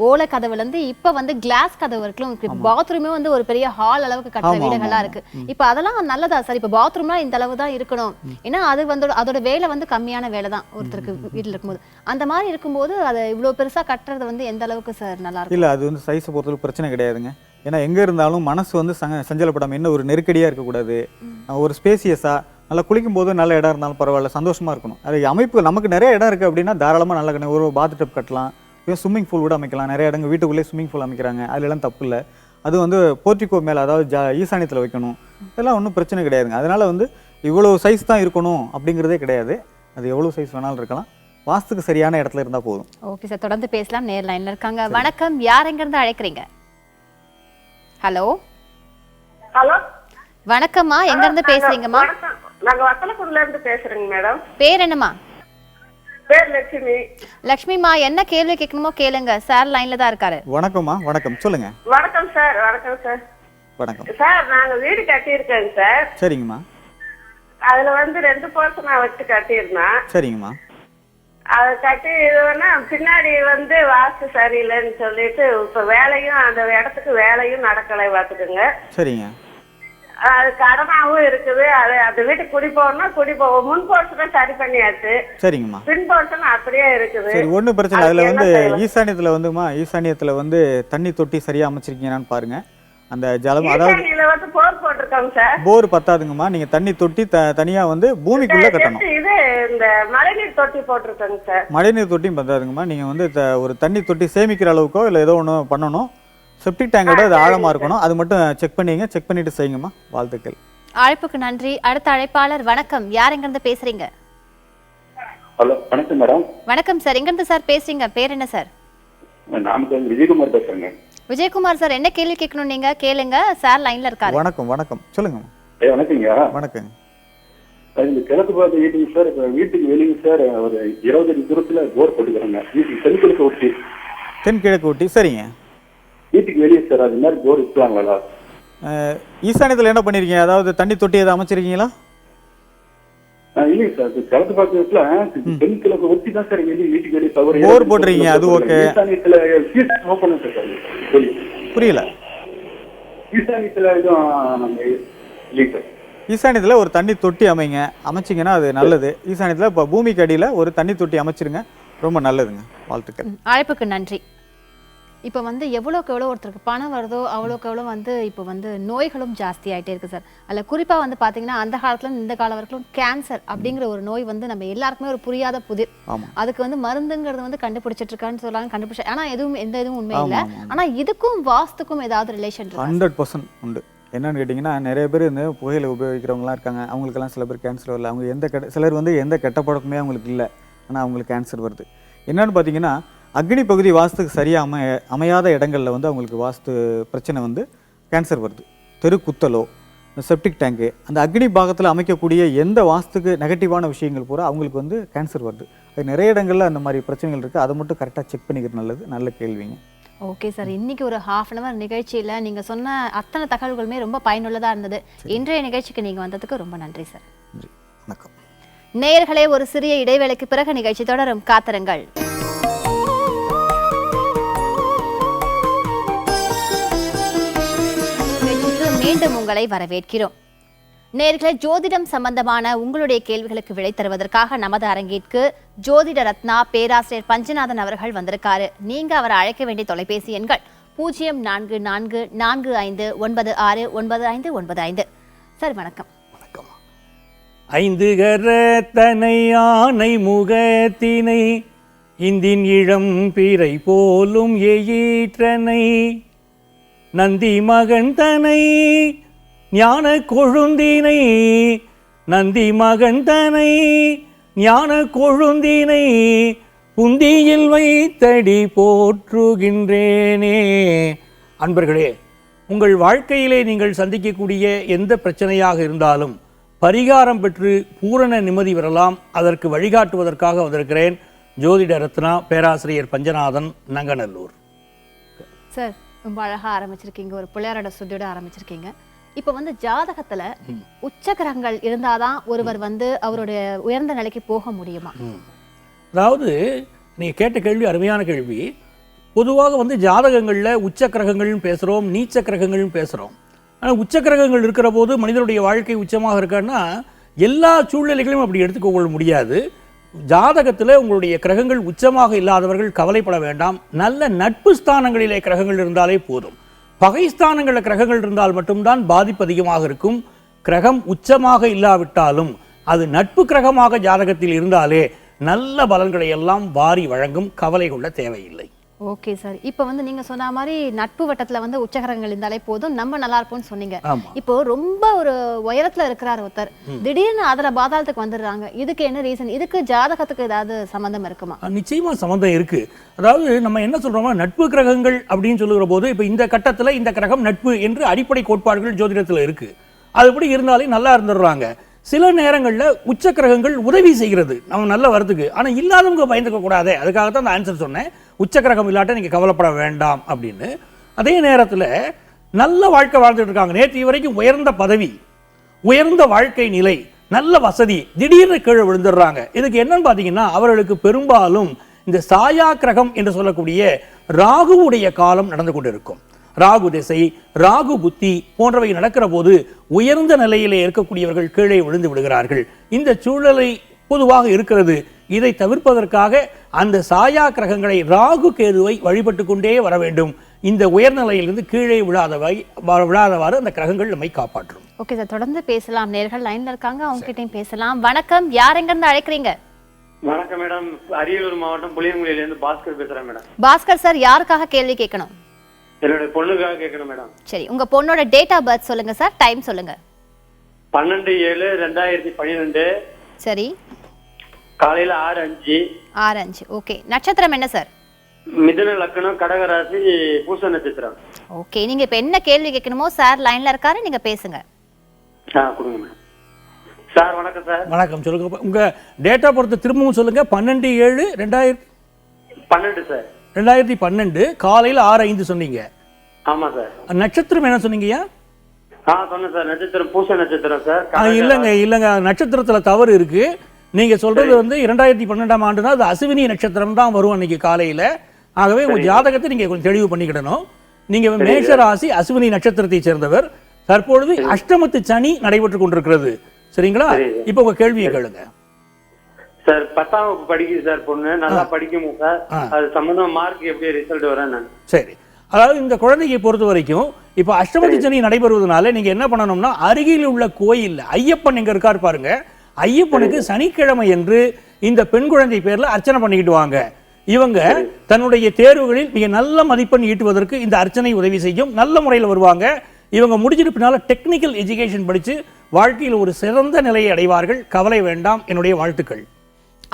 ஓலை கதவுல இருந்து இப்ப கிளாஸ் கதவு வரைக்கும் பாத்ரூமே ஒரு பெரிய ஹால் அளவுக்கு கட்டுற வீடுகளா இருக்கு. இப்ப அதெல்லாம் நல்லதா சார்? இப்ப பாத்ரூம்லாம் இந்த அளவு தான் இருக்கணும், ஏன்னா அது அதோட வேலை கம்மியான வேலை தான் ஒருத்தருக்கு வீட்டுல இருக்கும்போது. அந்த மாதிரி இருக்கும்போது அதை இவ்வளவு பெருசா கட்டுறது எந்த அளவுக்கு சார் நல்லா? இல்லை, அது சைஸை பொறுத்தவரை பிரச்சனை கிடையாதுங்க. ஏன்னா எங்கே இருந்தாலும் மனசு சஞ்சலப்படாமல் என்ன ஒரு நெருக்கடியாக இருக்கக்கூடாது. ஒரு ஸ்பேசியஸாக நல்லா குளிக்கும் போது நல்ல இடம் இருந்தாலும் பரவாயில்ல, சந்தோஷமாக இருக்கணும். அது அமைப்பு நமக்கு நிறைய இடம் இருக்குது அப்படின்னா தாராளமாக நல்லா ஒரு பாத் டப் கட்டலாம், ஸ்விம்மிங் பூல் கூட அமைக்கலாம். நிறைய இடங்கள் வீட்டுக்குள்ளே ஸ்விம்மிங் பூல் அமைக்கிறாங்க, அதுலலாம் தப்பு இல்லை. அது போர்ட்டிகோ மேலே, அதாவது ஈசானியத்தில் வைக்கணும், இதெல்லாம் ஒன்றும் பிரச்சனை கிடையாதுங்க. அதனால் இவ்வளோ சைஸ் தான் இருக்கணும் அப்படிங்கிறதே கிடையாது. அது எவ்வளோ சைஸ் வேணாலும் இருக்கலாம், வாஸ்துக்கு சரியான இடத்துல இருந்தா போதும். ஓகே சார், தொடர்ந்து பேசலாம். நேர் லைன்ல இருக்காங்க. வணக்கம், யார் எங்க இருந்து அழைக்கிறீங்க? ஹலோ வணக்கம்மா, எங்க இருந்து பேசுறீங்கம்மா? நாங்க வத்தலக்குடில இருந்து பேசுறேங்க மேடம். பேர் என்னம்மா? பேர் லட்சுமி. லட்சுமிமா, என்ன கேள்வி கேட்கணுமோ கேளுங்க, சார் லைன்ல தான் இருக்காரு. வணக்கம்மா. வணக்கம், சொல்லுங்க. வணக்கம் சார். வணக்கம் சார். வணக்கம் சார், நாங்க வீடு கட்டி இருக்கோங்க சார். சரிங்கம்மா. அதுல வந்து 2 போர்ஷனா வச்சு கட்டியிருந்தேன். சரிங்கம்மா. அதை கட்டி இதுன்னா பின்னாடி வந்து வாஸ்து சரியில்லைன்னு சொல்லிட்டு இப்ப வேலையும் அந்த இடத்துக்கு வேலையும் நடக்கலை பார்த்துக்குங்க. சரிங்க. அது கடனாவும் இருக்குது. அது அந்த வீட்டுக்கு குடி போகணும். முன் போர்ஷனை சரி பண்ணியாச்சு. சரிங்கம்மா. பின் போர்ஷன் அப்படியே இருக்குது. சரி, ஒன்றும் பிரச்சனை. அதில் வந்து ஈசானியத்தில் வந்துமா, ஈசானியத்தில் வந்து தண்ணி தொட்டி சரியாக அமைச்சிருக்கீங்கன்னு பாருங்க. அந்த ஜலம் அதாவது வந்து போர் போட்டிருக்காங்க சார். போர் பத்தாதுங்கம்மா, நீங்க தண்ணி தொட்டி தனியா வந்து பூமிக்குள்ள கட்டணும். இது இந்த மழைநீர் தொட்டி போட்டிருக்காங்க சார். மழைநீர் தொட்டியும் பத்தாதுங்கம்மா, நீங்க வந்து ஒரு தண்ணி தொட்டி சேமிக்கிற அளவுக்கோ இல்லை ஏதோ ஒன்று பண்ணணும். செப்டிக் டேங்கோட அது ஆழமா இருக்கணும். அது மட்டும் செக் பண்ணிங்க. செக் பண்ணிட்டு செய்யுங்கம்மா. வாழ்த்துக்கள். அழைப்புக்கு நன்றி. அடுத்த அழைப்பாளர் வணக்கம். யார் எங்கிருந்து பேசுறீங்க? ஹலோ, வணக்கம் மேடம். வணக்கம் சார். எங்கிருந்து சார் பேசுறீங்க? பேர் என்ன சார்? நாமக்கல் விஜயகுமார் பேசுறேங்க. விஜயகுமார் சார், என்ன கேள்வி கேட்கணும் நீங்க கேளுங்க. சார் லைன்ல இருக்காரு. வணக்கம். வணக்கம், சொல்லுங்க. வணக்கங்க. வணக்கம். இந்த கிழக்கு பார்த்த வீட்டுங்க சார். இப்ப வீட்டுக்கு வெளியே சார் ஒரு 20 அடி தூரத்துல போர் போட்டுக்கிறாங்க. வீட்டுக்கு தென்கிழக்கு ஒட்டி. தென்கிழக்கு ஒட்டி. சரிங்க. வீட்டுக்கு வெளியே சார் அது மாதிரி போர் வச்சுவாங்களா? ஈசானியத்தில் என்ன பண்ணிருக்கீங்க? அதாவது தண்ணி தொட்டி எதாவது அமைச்சிருக்கீங்களா? இல்லைங்க சார், கிழக்கு பார்த்த வீட்டுல தென்கிழக்கு ஒட்டி தான் சார் வெளியே வீட்டுக்கு வெளியே தவறு போர் போட்டுறீங்க. அது ஓகே. ஈசானியத்துல open sir. புரியல. ஈசானியத்துல எதுவும் இல்லைங்க சார். ஈசானியத்தில் ஒரு தண்ணி தொட்டி அமைங்க. அமைச்சிங்கன்னா அது நல்லது. ஈசானியத்தில் இப்போ பூமிக்கு அடியில் ஒரு தண்ணி தொட்டி அமைச்சிருங்க. ரொம்ப நல்லதுங்க. வாழ்த்துக்கள். அழைப்புக்கு நன்றி. இப்போ வந்து எவ்வளோக்கு எவ்வளோ ஒருத்தருக்கு பணம் வருதோ அவ்வளோக்கு எவ்வளோ வந்து இப்போ வந்து நோய்களும் ஜாஸ்தி ஆகிட்டே இருக்குது சார். அதில் குறிப்பாக வந்து பார்த்தீங்கன்னா அந்த காலத்துல இந்த காலம் வரைக்கும் கேன்சர் அப்படிங்கிற ஒரு நோய் வந்து நம்ம எல்லாருக்குமே ஒரு புரியாத புதிர். அதுக்கு வந்து மருந்துங்கிறது வந்து கண்டுபிடிச்சிட்டு இருக்கான்னு சொல்லலாம். கண்டுபிடிச்ச ஆனால் எந்த இதுவும் உண்மை இல்லை. ஆனால் இதுக்கும் வாஸ்துக்கும் ஏதாவது ரிலேஷன் 100% உண்டு. என்னன்னு கேட்டிங்கன்னா, நிறைய பேர் இந்த புகையில உபயோகிக்கிறவங்களாம் இருக்காங்க. அவங்களுக்கெல்லாம் சில பேர் கேன்சர் வரல. அவங்க சிலர் வந்து எந்த கெட்ட பழக்கமே அவங்களுக்கு இல்லை, ஆனால் அவங்களுக்கு கேன்சர் வருது. என்னன்னு பார்த்தீங்கன்னா, அக்னி பகுதி வாஸ்துக்கு சரியாக அமையாத இடங்களில் வந்து அவங்களுக்கு வாஸ்து பிரச்சனை வந்து கேன்சர் வருது. தெருக்குத்தலோ செப்டிக் டேங்கு அந்த அக்னி பாகத்தில் அமைக்கக்கூடிய எந்த வாஸ்துக்கு நெகட்டிவான விஷயங்கள் பூரா அவங்களுக்கு வந்து கேன்சர் வருது. அது நிறைய இடங்களில் அந்த மாதிரி பிரச்சனைகள் இருக்குது. அதை மட்டும் கரெக்டாக செக் பண்ணிக்கிறது நல்லது. நல்ல கேள்விங்க. ஓகே சார், இன்னைக்கு ஒரு ½ அன் அவர் நிகழ்ச்சியில் நீங்கள் சொன்ன அத்தனை தகவல்களுமே ரொம்ப பயனுள்ளதாக இருந்தது. இன்றைய நிகழ்ச்சிக்கு நீங்கள் வந்ததுக்கு ரொம்ப நன்றி சார். வணக்கம். நேயர்களே, ஒரு சிறிய இடைவேளைக்கு பிறகு நிகழ்ச்சி தொடரும். காத்திருங்கள். மீண்டும் உங்களை வரவேற்கிறோம். நேயர்களே, ஜோதிடம் சம்பந்தமான உங்களுடைய கேள்விகளுக்கு விடை தருவதற்காக நமது அரங்கிற்கு ஜோதிட ரத்னா பேராசிரியர் பஞ்சநாதன் அவர்கள் வந்திருக்காரு. நீங்க அவரை அழைக்க வேண்டிய தொலைபேசி எண்கள் 0444469595. சார் வணக்கம். வணக்கம். 5 கரத்தனை யானை முகத்தினை இந்தின் இளம் பிறை போலும் எயிற்றனை நந்தி மகன் தனை ஞான கொழுந்தினை நந்தி மகன் தனை ஞான கொழுந்தினை புந்தியில் வைத்தடி போற்றுகின்றேனே. அன்பர்களே, உங்கள் வாழ்க்கையிலே நீங்கள் சந்திக்கக்கூடிய எந்த பிரச்சனையாக இருந்தாலும் பரிகாரம் பெற்று பூரண நிம்மதி பெறலாம். அதற்கு வழிகாட்டுவதற்காக வந்திருக்கிறேன். ஜோதிட ரத்னா பேராசிரியர் பஞ்சநாதன், நங்கநல்லூர். சார், ரொம்ப அழகா ஆரம்பிச்சிருக்கீங்க. ஒரு பிள்ளையாரோட சுத்தியோட ஆரம்பிச்சிருக்கீங்க. இப்போ வந்து ஜாதகத்துல உச்ச கிரகங்கள் இருந்தாதான் ஒருவர் வந்து அவருடைய உயர்ந்த நிலைக்கு போக முடியுமா? அதாவது நீங்க கேட்ட கேள்வி அருமையான கேள்வி. பொதுவாக வந்து ஜாதகங்கள்ல உச்ச கிரகங்கள்னு பேசுறோம், நீச்ச கிரகங்கள்னு பேசுறோம். ஆனால் உச்ச கிரகங்கள் இருக்கிற போது மனிதனுடைய வாழ்க்கை உச்சமாக இருக்கான்னா எல்லா சூழ்நிலைகளையும் அப்படி எடுத்துக்கொள்ள முடியாது. ஜாதகத்தில் உங்களுடைய கிரகங்கள் உச்சமாக இல்லாதவர்கள் கவலைப்பட வேண்டாம். நல்ல நட்பு ஸ்தானங்களிலே கிரகங்கள் இருந்தாலே போதும். பகை ஸ்தானங்களில் கிரகங்கள் இருந்தால் மட்டும்தான் பாதிப்பு அதிகமாக இருக்கும். கிரகம் உச்சமாக இல்லாவிட்டாலும் அது நட்பு கிரகமாக ஜாதகத்தில் இருந்தாலே நல்ல பலன்களை எல்லாம் வாரி வழங்கும். கவலை கொள்ள தேவையில்லை. ஓகே சார், இப்போ வந்து நீங்க சொன்ன மாதிரி நட்பு வட்டத்துல வந்து உச்சகரங்கள் இருந்தாலே போதும், நம்ம நல்லா இருப்போம்னு சொன்னீங்க. இப்போ ரொம்ப ஒரு உயரத்துல இருக்கிறார் ஒருத்தர், திடீர்னு அதுல பாதாளத்துக்கு வந்துடுறாங்க. இதுக்கு என்ன ரீசன்? இதுக்கு ஜாதகத்துக்கு ஏதாவது சம்பந்தம் இருக்குமா? நிச்சயமா சம்பந்தம் இருக்கு. அதாவது நம்ம என்ன சொல்றோமா, நட்பு கிரகங்கள் அப்படின்னு சொல்லுகிற போது இப்ப இந்த கட்டத்துல இந்த கிரகம் நட்பு என்று அடிப்படை கோட்பாடுகள் ஜோதிடத்துல இருக்கு. அதுபடி இருந்தாலே நல்லா இருந்துடுறாங்க. சில நேரங்களில் உச்ச கிரகங்கள் உதவி செய்கிறது நம்ம நல்ல வரதுக்கு. ஆனால் இல்லாதவங்க பயந்துக்க கூடாது. அதுக்காகத்தான் அந்த ஆன்சர் சொன்னேன். உச்ச கிரகம் இல்லாட்ட நீங்கள் கவலைப்பட வேண்டாம் அப்படின்னு. அதே நேரத்தில் நல்ல வாழ்க்கை வாழ்ந்துட்டு இருக்காங்க. நேற்று வரைக்கும் உயர்ந்த பதவி, உயர்ந்த வாழ்க்கை நிலை, நல்ல வசதி, திடீர்னு கீழே விழுந்துடுறாங்க. இதுக்கு என்னன்னு பார்த்தீங்கன்னா அவர்களுக்கு பெரும்பாலும் இந்த சாயா கிரகம் என்று சொல்லக்கூடிய ராகுவுடைய காலம் நடந்து கொண்டிருக்கும். ராகு திசை, ராகு புத்தி போன்றவை நடக்கிற போது உயர்ந்த நிலையிலே இருக்கக்கூடியவர்கள் கீழே விழுந்து விடுகிறார்கள். இந்த சூழலை பொதுவாக இருக்கிறது. இதை தவிர்ப்பதற்காக அந்த சாயா கிரகங்களை, ராகு கேதுவை வழிபட்டு கொண்டே வர வேண்டும். இந்த உயர்நிலையிலிருந்து கீழே விழாதவாறு அந்த கிரகங்கள் நம்மை காப்பாற்றும். ஓகே சார், தொடர்ந்து பேசலாம். நேர்கள் லைன்ல இருக்காங்க, அவங்க கிட்டையும் பேசலாம். வணக்கம், யார் எங்க இருந்து அழைக்கிறீங்க? வணக்கம் மேடம், அரியலூர் மாவட்டம் புளியங்குடியில இருந்து பாஸ்கர் பேசுறேன் மேடம். பாஸ்கர் சார், யாருக்காக கேள்வி கேட்கணும்? என்னுடைய பொண்ணுக்காக கேட்கணும் மேடம். சரி, உங்க பொண்ணோட டேட் ஆஃப் பர்த் சொல்லுங்க சார், டைம் சொல்லுங்க. 12/7/2012. சரி, காலையில 6:05. 6:05. ஓகே, நட்சத்திரம் என்ன சார்? மிதுன லக்னம், கடகராசி, பூச நட்சத்திரம். ஓகே, நீங்க இப்ப என்ன கேள்வி கேட்கணுமோ சார் லைன்ல இருக்காரு, நீங்க பேசுங்க. கொடுங்க மேடம். சார் வணக்கம் சார். வணக்கம், சொல்லுங்க. உங்க டேட் ஆஃப் பர்த் திரும்பவும் சொல்லுங்க. 12/7/2012 சார். 2012 காலையில 6:05 சொன்னீங்க. ஆமா சார். நட்சத்திரம் என்ன சொன்னீங்கயா? சொன்னேன் சார், நட்சத்திரம் பூச நட்சத்திரம் சார். இல்லங்க, நட்சத்திரத்துல தவறு இருக்கு. நீங்க சொல்றது வந்து 2012ஆம் ஆண்டுனா அது அசுவினி நட்சத்திரம் தான் வரும் அன்னைக்கு காலையில. ஆகவே உங்க ஜாதகத்தை நீங்க கொஞ்சம் தெளிவு பண்ணிக்கிடணும். நீங்க மேஷ ராசி, அசுவினி நட்சத்திரத்தை சேர்ந்தவர். தற்பொழுது அஷ்டமத்து சனி நடைபெற்றுக் கொண்டிருக்கிறது. சரிங்களா? இப்ப உங்க கேள்வியை கேளுங்க சார். 10ஆம் வகுப்பு படிக்குது சார் பொண்ணு, நல்லா படிக்குமா சார்? அது சம்பந்தமா மார்க் எப்படி ரிசல்ட் வரேன்னு. சரி, அதாவது இந்த குழந்தையை பொறுத்த வரைக்கும் இப்ப அஷ்டமத்து சனி நடைபெறுவதனால நீங்க என்ன பண்ணணும்னா, அருகில் உள்ள கோயில் ஐயப்பன் எங்க இருக்காரு பாருங்க, ஐயப்பனுக்கு சனிக்கிழமை என்று இந்த பெண் குழந்தை பேர்ல அர்ச்சனை பண்ணிக்கிட்டு வாங்க. இவங்க தன்னுடைய தேர்வுகளில் மிக நல்ல மதிப்பெண் ஈட்டுவதற்கு இந்த அர்ச்சனை உதவி செய்யும். நல்ல முறையில் வருவாங்க. இவங்க முடிஞ்சிட்டு பின்னால டெக்னிக்கல் எஜுகேஷன் படிச்சு வாழ்க்கையில் ஒரு சிறந்த நிலையை அடைவார்கள். கவலை வேண்டாம். என்னுடைய வாழ்த்துக்கள்.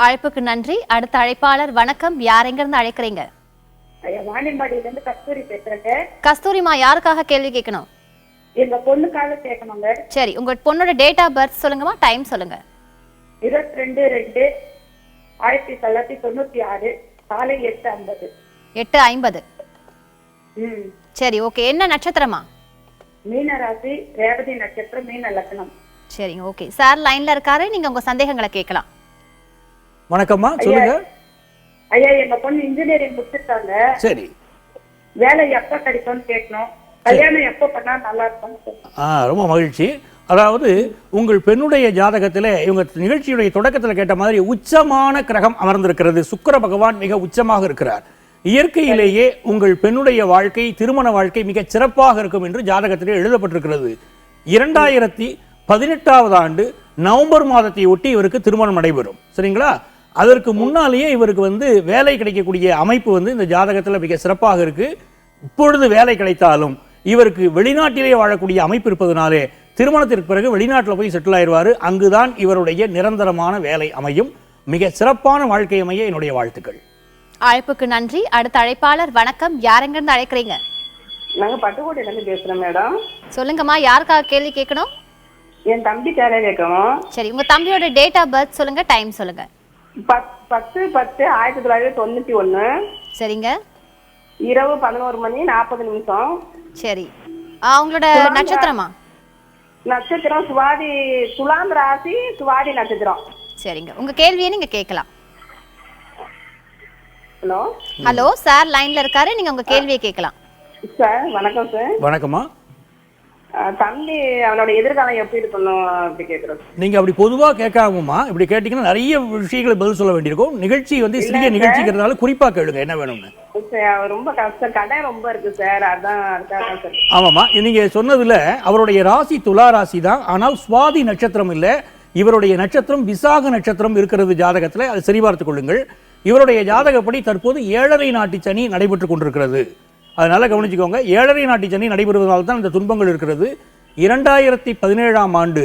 அழைப்புக்கு நன்றி. அடுத்த அழைப்பாளர். வணக்கம், யார் எங்க இருந்து அழைக்கிறீங்க? வாணியம்பாடியில இருந்து கஸ்தூரி பேசுறேங்க. கஸ்தூரிமா, யாருக்காக கேள்வி கேட்கணும்? எங்க பொண்ணுக்காக கேட்கணுங்க. சரி, உங்க பொண்ணோட டேட் ஆஃப் பர்த் சொல்லுங்கம்மா, டைம் சொல்லுங்க. 22/2/1996 காலை 8:50. 8:50. சரி, ஓகே. என்ன நட்சத்திரமா? மீன ராசி, ரேவதி நட்சத்திரம், மீன லக்னம். சரிங்க, ஓகே. சார் லைன்ல இருக்காரு, நீங்க உங்க சந்தேகங்களை கேட்கலாம். வணக்கம்மா, சொல்லுங்க. ஐயா, எங்க பொண்ணு இன்ஜினியரிங் முடிச்சிருக்காங்க. சரி, வேலை எப்ப கிடைக்கும்னு கேட்கணும். கல்யாணம் எப்ப பண்ணா நல்லா இருக்கும்? ரொம்ப மகிழ்ச்சி. அதாவது உங்கள் பெண்ணுடைய ஜாதகத்தில் இவங்க நிகழ்ச்சியுடைய தொடக்கத்தில் கேட்ட மாதிரி உச்சமான கிரகம் அமர்ந்திருக்கிறது. சுக்கிர பகவான் மிக உச்சமாக இருக்கிறார். இயற்கையிலேயே உங்கள் பெண்ணுடைய வாழ்க்கை, திருமண வாழ்க்கை மிக சிறப்பாக இருக்கும் என்று ஜாதகத்திலே எழுதப்பட்டிருக்கிறது. 2018ஆவது ஆண்டு நவம்பர் மாதத்தை ஒட்டி இவருக்கு திருமணம் நடைபெறும். சரிங்களா? அதற்கு முன்னாலேயே இவருக்கு வந்து வேலை கிடைக்கக்கூடிய அமைப்பு வந்து இந்த ஜாதகத்தில் மிக சிறப்பாக இருக்கு. இப்பொழுது வேலை கிடைத்தாலும் இவருக்கு வெளிநாட்டிலே வாழக்கூடிய அமைப்பு இருப்பதனாலே திருமணத்திற்கு பிறகு வெளிநாட்டில் போய் செட்டில் ஆயிடுவார். அங்குதான் இவருடைய நிரந்தரமான வேலை அமையும். மிக சிறப்பான வாழ்க்கை அமைய என்னுடைய வாழ்த்துக்கள். அழைப்புக்கு நன்றி. அடுத்த அழைப்பாளர். வணக்கம், யார் எங்க இருந்து அழைக்கிறீங்க? நாங்க பட்டுக்கோட்டையில இருந்து பேசுறோம் மேடம். சொல்லுங்கம்மா, யாருக்காக கேள்வி கேட்கணும்? என் தம்பி கேள்வி கேட்கணும். சரி, உங்க தம்பியோட டேட் ஆஃப் பர்த் சொல்லுங்க, டைம் சொல்லுங்க. 10/10/1991. சரிங்க. இரவு 11:40. சரி, உங்களோட நட்சத்திரமா? நட்சத்திரம் சுவாதி, துலாம் ராசி, சுவாதி நட்சத்திரம். சரிங்க, உங்க கேள்வியை நீங்க கேட்கலாம். ஹலோ ஹலோ, சார் லைன்ல இருக்காரு, நீங்க உங்க கேள்வியை கேட்கலாம். சார் வணக்கம் சார். வணக்கம்மா. தம்பி அவனோட எதிர்காலம் எப்படி இருக்கணும் அப்படி கேட்கறோம். நீங்க அப்படி பொதுவா கேட்காமமா, இப்படி கேட்டீங்கன்னா நிறைய விஷயங்களை பதில் சொல்ல வேண்டியிருக்கும். நிகழ்ச்சி வந்து சிறிய நிகழ்ச்சிக்கிறதுனால குறிப்பா கேளுங்க என்ன வேணும்னு. ரொம்ப கஷ்டம், கடை ரொம்ப இருக்கு சார், அதான் சார். ஆமாம்மா, நீங்க சொன்னதுல அவருடைய ராசி துலா ராசி தான். ஆனால் சுவாதி நட்சத்திரம் இல்ல, இவருடைய நட்சத்திரம் விசாக நட்சத்திரம் இருக்கிறது ஜாதகத்துல. அதை சரிபார்த்துக் கொள்ளுங்கள். இவருடைய ஜாதகப்படி தற்போது 7.5 நாட்டு சனி நடைபெற்றுக் கொண்டிருக்கிறது. அதனால கவனிச்சுக்கோங்க. 7.5 நாட்டு சனி நடைபெறுவதால் தான் இந்த துன்பங்கள் இருக்கிறது. 2017ஆம் ஆண்டு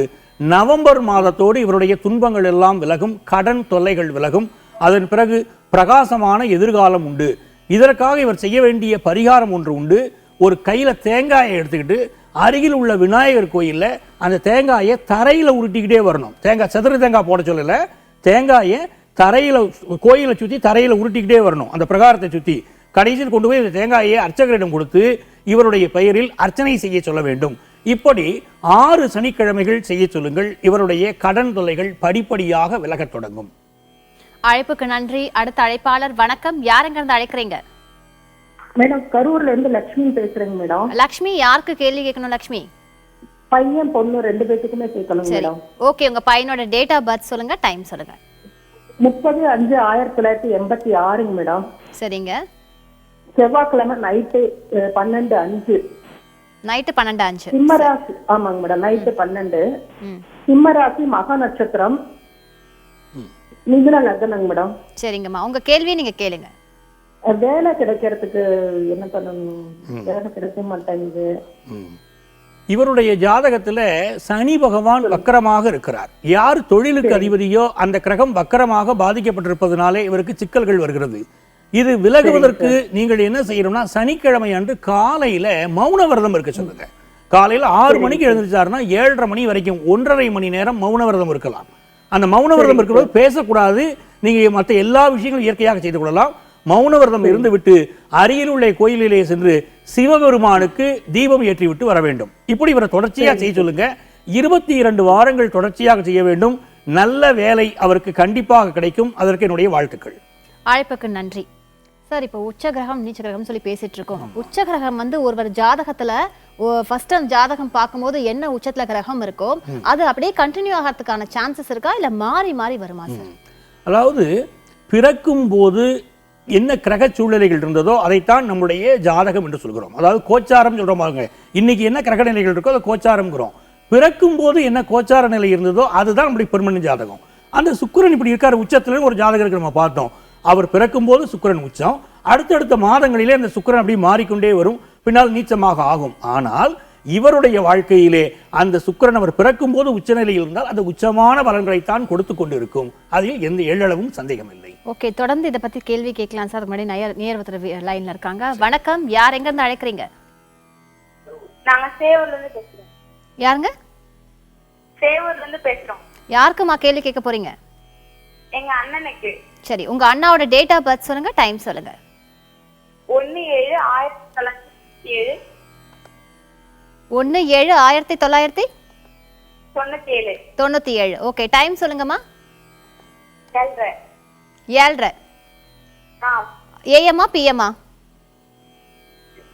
நவம்பர் மாதத்தோடு இவருடைய துன்பங்கள் எல்லாம் விலகும், கடன் தொல்லைகள் விலகும். அதன் பிறகு பிரகாசமான எதிர்காலம் உண்டு. இதற்காக இவர் செய்ய வேண்டிய பரிகாரம் ஒன்று உண்டு. ஒரு கையில தேங்காயை எடுத்துக்கிட்டு அருகில் உள்ள விநாயகர் கோயில்ல அந்த தேங்காயை தரையில உருட்டிக்கிட்டே வரணும். தேங்காய் செதறு தேங்காய் போட சொல்லல, தேங்காயை தரையில கோயிலை சுத்தி தரையில உருட்டிக்கிட்டே வரணும். அந்த பிரகாரத்தை சுத்தி கடைசியில் கொண்டு போய் இந்த தேங்காயை அர்ச்சகரிடம் கொடுத்து இவருடைய பெயரில் அர்ச்சனை செய்ய சொல்ல வேண்டும். இப்படி 6 சனிக்கிழமைகள் செய்ய சொல்லுங்கள். இவருடைய கடன் தொல்லைகள் படிப்படியாக விலகத் தொடங்கும். அழைப்புக்கு நன்றி. அடுத்த அழைப்பாளர் வணக்கம். யார் எங்க இருந்து அழைக்கிறீங்க? மேடம் கரூர்ல இருந்து லட்சுமி பேசுறேங்க மேடம். லட்சுமி, யாருக்கு கேள்வி கேட்கணும் லட்சுமி? பையன் பொண்ணு 2 பேத்துக்குமே கேட்கணும் மேடம். ஓகே, உங்க பையனோட டேட் ஆஃப் பர்த் சொல்லுங்க, டைம் சொல்லுங்க. 30/5/1986 மேடம். சரிங்க. செவ்வாய்க்கிழமை நைட்டு 12:05. நைட்டு 12:05. சிம்மராசி. ஆமாங்க மேடம், நைட்டு 12. சிம்மராசி, மகா நட்சத்திரம், மிதுன லக்னங்க மேடம். சரிங்கம்மா, உங்க கேள்வியை நீங்க கேளுங்க. வேலை கிடைக்கிறதுக்கு என்ன பண்ணணும்? வேலை கிடைக்க மாட்டேங்குது. இவருடைய ஜாதகத்துல சனி பகவான் வக்கரமாக இருக்கிறார். யார் தொழிலுக்கு அதிபதியோ அந்த கிரகம் வக்கரமாக பாதிக்கப்பட்டிருப்பதனாலே இவருக்கு சிக்கல்கள் வருகிறது. இது விலகுவதற்கு நீங்கள் என்ன செய்யணும்னா, சனிக்கிழமை அன்று காலையில மௌன விரதம் இருக்க சொல்லுங்க. காலையில 6 மணிக்கு எழுந்திருச்சாருன்னா 7:30 மணி வரைக்கும் 1.5 மணி நேரம் மௌன விரதம் இருக்கலாம். அந்த மௌன விரதம் இருக்கும்போது பேசக்கூடாது. நீங்க மற்ற எல்லா விஷயங்களும் இயற்கையாக செய்து கொள்ளலாம். மௌன விரதம் இருந்து விட்டு அருகில் உள்ள கோயிலிலே சென்று சிவபெருமானுக்கு தீபம் ஏற்றி விட்டு வர வேண்டும். இப்படி இவரை தொடர்ச்சியாக செய்ய சொல்லுங்க. 22 வாரங்கள் தொடர்ச்சியாக செய்ய வேண்டும். நல்ல வேலை அவருக்கு கண்டிப்பாக கிடைக்கும். அதற்கு என்னுடைய வாழ்த்துக்கள். அழைப்புக்கு நன்றி. சார், இப்போ உச்ச கிரகம் நீச்ச கிரகம் சொல்லி பேசிட்டு இருக்கோம். உச்ச கிரகம் வந்து ஒருவர் ஜாதகத்துல ஃபர்ஸ்ட் அந்த ஜாதகம் பார்க்கும்போது என்ன உச்சத்துல கிரகம் இருக்கோ அது அப்படியே கண்டினியூ ஆகிறதுக்கான சான்சஸ் இருக்கா, இல்ல மாறி மாறி வருமா சார்? அதாவது பிறக்கும் போது என்ன கிரக சூழ்நிலைகள் இருந்ததோ அதைத்தான் நம்முடைய ஜாதகம் என்று சொல்கிறோம். அதாவது கோச்சாரம் சொல்றோம். இன்னைக்கு என்ன கிரக நிலைகள் இருக்கோ அதை கோச்சாரம்ங்கிறோம். பிறக்கும் போது என்ன கோச்சார நிலை இருந்ததோ அதுதான் நம்முடைய பெர்மனன்ட் ஜாதகம். அந்த சுக்கிரன் இப்படி இருக்காரு உச்சத்துல ஒரு ஜாதகருக்கு நம்ம பார்த்தோம். அவர் பிறக்கும் போது சுக்கிரன் உச்சம், அடுத்தடுத்த மாதங்களிலே அந்த சுக்கிரன் அப்படி மாறிக்கொண்டே வரும், பின்னால் நீச்சமாக ஆகும். ஆனால் இவருடைய வாழ்க்கையிலே அந்த சுக்கிரன் அவர் பிறக்கும் போது உச்சநிலையில் இருந்தால் அந்த உச்சமான பலன்களைத்தான் கொடுத்து கொண்டு இருக்கும். அதில் எந்த எள்ளளவும் சந்தேகம் இல்லை. ஓகே, தொடர்ந்து இதை பத்தி கேள்வி கேட்கலாம் சார். முன்னாடி நேர்வத்தர் லைன்ல இருக்காங்க. வணக்கம், யார் எங்க இருந்து அழைக்கிறீங்க? நாங்க சேவூர்ல இருந்து பேசுறோம். யாருங்க? சேவூர்ல இருந்து பேசுறோம். யாருக்குமா கேள்வி கேட்க போறீங்க? எங்க அண்ணனுக்கு. சரி, உங்க அண்ணாவோட டேட் ஆஃப் பர்த் சொல்லுங்க, டைம் சொல்லுங்க. 1/7/1997. 1/7/1997. ஓகே, டைம் சொல்லுங்கம்மா. 7:30. ஏஎம்மா பிஎம்மா?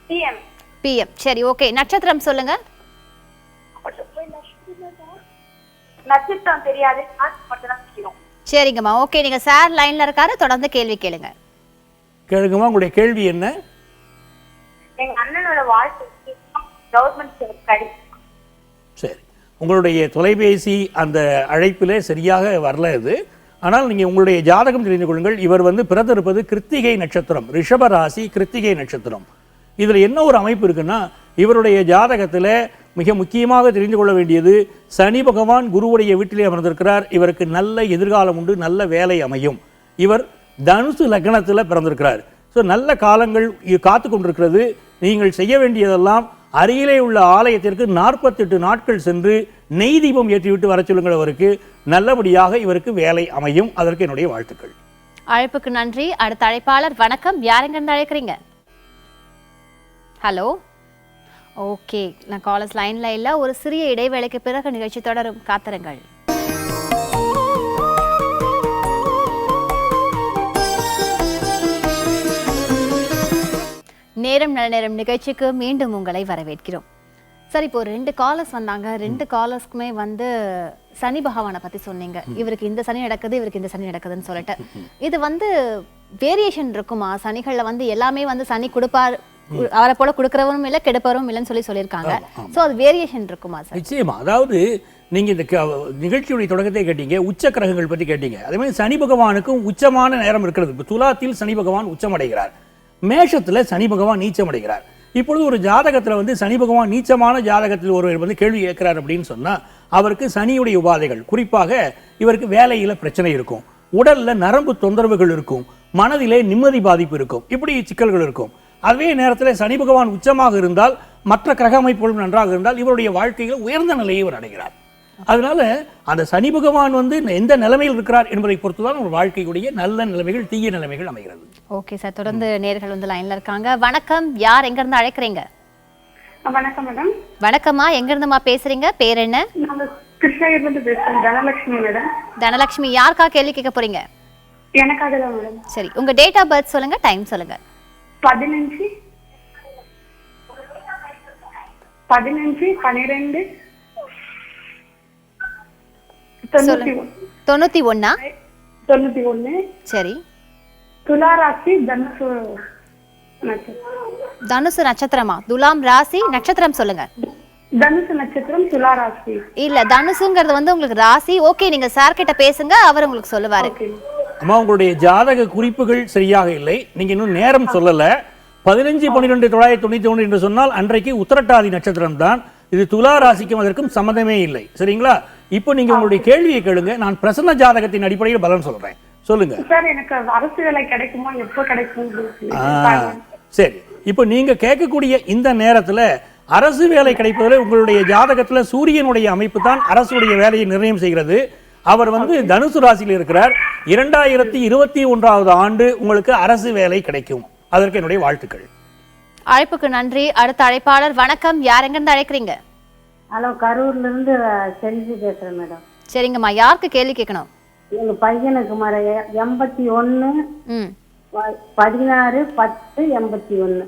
பிஎம். பிஎம். சரி, ஓகே. நட்சத்திரம் சொல்லுங்க. நட்சத்திரம் தெரியாது, மட்டும் தான் தெரியும். சரிங்கம்மா, ஓகே. நீங்க சார் லைன்ல இருக்காரு, தொடர்ந்து கேள்வி கேளுங்க. கேளுங்கம்மா, உங்களுடைய கேள்வி என்ன? எங்க அண்ணனோட வாழ்க்கை கவர்மெண்ட் ஸ்டடி. சரி, உங்களுடைய தொலைபேசி அந்த அழைப்பிலே சரியாக வரல இது. ஆனால் நீங்கள் உங்களுடைய ஜாதகம் தெரிந்து கொள்ளுங்கள். இவர் பிறந்திருப்பது கிருத்திகை நட்சத்திரம், ரிஷப ராசி, கிருத்திகை நட்சத்திரம். இதில் என்ன ஒரு அமைப்பு இருக்குன்னா, இவருடைய ஜாதகத்தில் மிக முக்கியமாக தெரிந்து கொள்ள வேண்டியது சனி பகவான் குருவுடைய வீட்டிலே அமர்ந்திருக்கிறார். இவருக்கு நல்ல எதிர்காலம் உண்டு, நல்ல வேலை அமையும். இவர் தனுசு லக்னத்தில் பிறந்திருக்கிறார். ஸோ நல்ல காலங்கள் காத்து கொண்டிருக்கிறது. நீங்கள் செய்ய வேண்டியதெல்லாம் அருகிலே உள்ள ஆலயத்திற்கு 48 நாட்கள் சென்று நெய் தீபம் ஏற்றிவிட்டு வர சொல்லுங்கள். அவருக்கு நல்லபடியாக இவருக்கு வேலை அமையும். அதற்கு என்னுடைய வாழ்த்துக்கள். அழைப்புக்கு நன்றி. அடுத்த அழைப்பாளர் வணக்கம், யாருங்க இருந்து அழைக்கிறீங்க? ஹலோ. ஓகே, நான் காலர்ஸ் லைன்ல இல்ல. ஒரு சிறிய இடைவேளைக்கு பிறகு நிகழ்ச்சி தொடரும், காத்திருங்கள். நேரம் நல்ல நேரம் நிகழ்ச்சிக்கு மீண்டும் உங்களை வரவேற்கிறோம். சார், இப்போ 2 காலர்ஸ் வந்தாங்க. 2 காலர்ஸ்க்குமே சனி பகவானை பத்தி சொன்னீங்க. இவருக்கு இந்த சனி நடக்குது, இவருக்கு இந்த சனி நடக்குதுன்னு சொல்லிட்டு இது வேரியேஷன் இருக்குமா? சனிகள்ல எல்லாமே சனி கொடுப்பார், அவரை போல கொடுக்கறவரும் இல்லை, கெடுப்பவரும் இல்லைன்னு சொல்லியிருக்காங்க. ஸோ அது வேரியேஷன் இருக்குமா சார்? நிச்சயமா. அதாவது நீங்க இந்த நிகழ்ச்சியுடைய தொடக்கத்தை கேட்டீங்க, உச்ச கிரகங்கள் பற்றி கேட்டீங்க. அதே மாதிரி சனி பகவானுக்கும் உச்சமான நேரம் இருக்கிறது. இப்போ துலாத்தில் சனி பகவான் உச்சமடைகிறார், மேஷத்துல சனி பகவான் நீச்சம் அடைகிறார். இப்பொழுது ஒரு ஜாதகத்துல சனி பகவான் நீச்சமான ஜாதகத்தில் ஒருவர் கேள்வி கேட்கிறார் அப்படின்னு சொன்னா, அவருக்கு சனியுடைய உபாதைகள், குறிப்பாக இவருக்கு வேலையில பிரச்சனை இருக்கும், உடல்ல நரம்பு தொந்தரவுகள் இருக்கும், மனதிலே நிம்மதி பாதிப்பு இருக்கும், இப்படி சிக்கல்கள் இருக்கும். அதே நேரத்தில் சனி பகவான் உச்சமாக இருந்தால், மற்ற கிரக அமைப்புகள் நன்றாக இருந்தால் இவருடைய வாழ்க்கையில் உயர்ந்த நிலையை இவர் அடைகிறார். அதனால அந்த சனி பகவான் எந்த நிலைமையில் இருக்கிறார் என்பதை பொறுத்துதான் ஒரு வாழ்க்கையுடைய நல்ல நிலைமைகள், தீய நிலைமைகள் அமைகிறது. ஓகே சார், தொடர்ந்து நேர்கள் லைன்ல இருக்காங்க. வணக்கம், யார் எங்க இருந்து அழைக்கிறீங்க? வணக்கம் மேடம். வணக்கம்மா, எங்க இருந்துமா பேசுறீங்க? பேர் என்ன? நாங்க கிருஷ்ணகிரில இருந்து பேசுறோம். தனலட்சுமி மேடம். தனலட்சுமி, யாருக்கா கேள்வி கேட்க போறீங்க? எனக்காக தான் மேடம். சரி, உங்க டேட் ஆஃப் பர்த் சொல்லுங்க, டைம் சொல்லுங்க. 15/12/91. சரி. துலா ராசி தனுசு தனுசு நட்சத்திரமா? துலாம் ராசி நட்சத்திரம் சொல்லுங்க. தனுசு நட்சத்திரம் துலா ராசி. இல்ல, தனுசுங்கிறது வந்து உங்களுக்கு ராசி. ஓகே, நீங்க சார் கிட்ட பேசுங்க, அவர் உங்களுக்கு சொல்லுவாரு. அம்மா, உங்களுடைய ஜாதக குறிப்புகள் சரியாக இல்லை. நீங்க இன்னும் நேரம் சொல்லல. 15/12/1991 என்று சொன்னால் அன்றைக்கு உத்திரட்டாதி நட்சத்திரம் தான். இது துலா ராசிக்கும் அதற்கும் சம்மந்தமே இல்லை. சரிங்களா? இப்போ நீங்க உங்களுடைய கேள்வியை கேளுங்க. நான் பிரசன்ன ஜாதகத்தின் அடிப்படையில் பலன் சொல்றேன். சொல்லுங்க சார். எனக்கு அரசு வேலை கிடைக்குமா, எப்போ கிடைக்கும்? சரி, இப்போ நீங்க கேட்கக்கூடிய இந்த நேரத்துல அரசு வேலை கிடைப்பதில் உங்களுடைய ஜாதகத்துல சூரியனுடைய அமைப்பு தான் அரசுடைய வேலையை நிர்ணயம் செய்கிறது. அவர் வந்து தனுசு ராசியில் இருக்கிறார். 2021 ஆண்டு உங்களுக்கு அரசு வேலை கிடைக்கும். அதற்கு என்னுடைய வாழ்த்துக்கள். அழைப்புக்கு நன்றி. அடுத்த அழைப்பாளர் வணக்கம். யார் எங்க இருந்து அழைக்கிறீங்க? ஹலோ, கரூர்ல இருந்து செல்வி பேசுறேன் மேடம். சரிங்கம்மா, யாருக்கு கேள்வி கேட்கணும்? எங்க பையனுக்கு 81/16/10/81.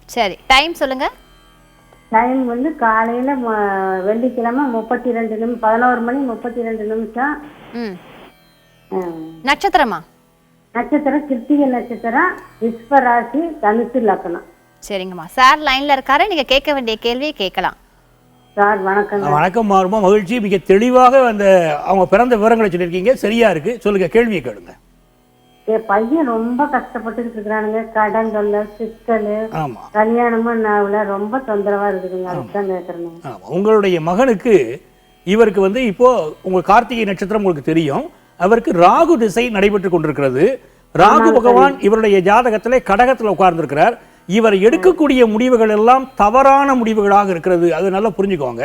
சரி, டைம் சொல்லுங்க. டைம் வந்து காலையில வெள்ளிக்கிழமை 11 மணி 32 நிமிஷம். நட்சத்திரமா? நட்சத்திரம் கிருத்திகை நட்சத்திரம், விஸ்வராசி, தனுசு லக்னம். சரிங்கம்மா, சார் லைன்ல இருக்காரு. நீங்க கேட்க வேண்டிய கேள்வியை கேட்கலாம். சார் வணக்கம். வணக்கம் மாறுமா, மகிழ்ச்சி. மிக தெளிவாக அந்த அவங்க பிறந்த விவரங்களை சொல்லியிருக்கீங்க. சரியா இருக்கு. சொல்லுங்க, கேள்வியை கேளுங்க. என் பையன் ரொம்ப கஷ்டப்பட்டுக்கிட்டு இருக்கிறானுங்க. கடங்கள்ல சிக்கல், கல்யாணமும் நாவல ரொம்ப தொந்தரவா இருக்குதுங்க. அதுதான் கேட்கறேன். உங்களுடைய மகனுக்கு இவருக்கு வந்து இப்போ உங்க கார்த்திகை நட்சத்திரம் உங்களுக்கு தெரியும். அவருக்கு ராகு திசை நடைபெற்று கொண்டிருக்கிறது. ராகு பகவான் இவருடைய ஜாதகத்திலே கடகத்தில் உட்கார்ந்திருக்கிறார். இவர் எடுக்கக்கூடிய முடிவுகள் எல்லாம் தவறான முடிவுகளாக இருக்கிறது. அது நல்லா புரிஞ்சுக்கோங்க.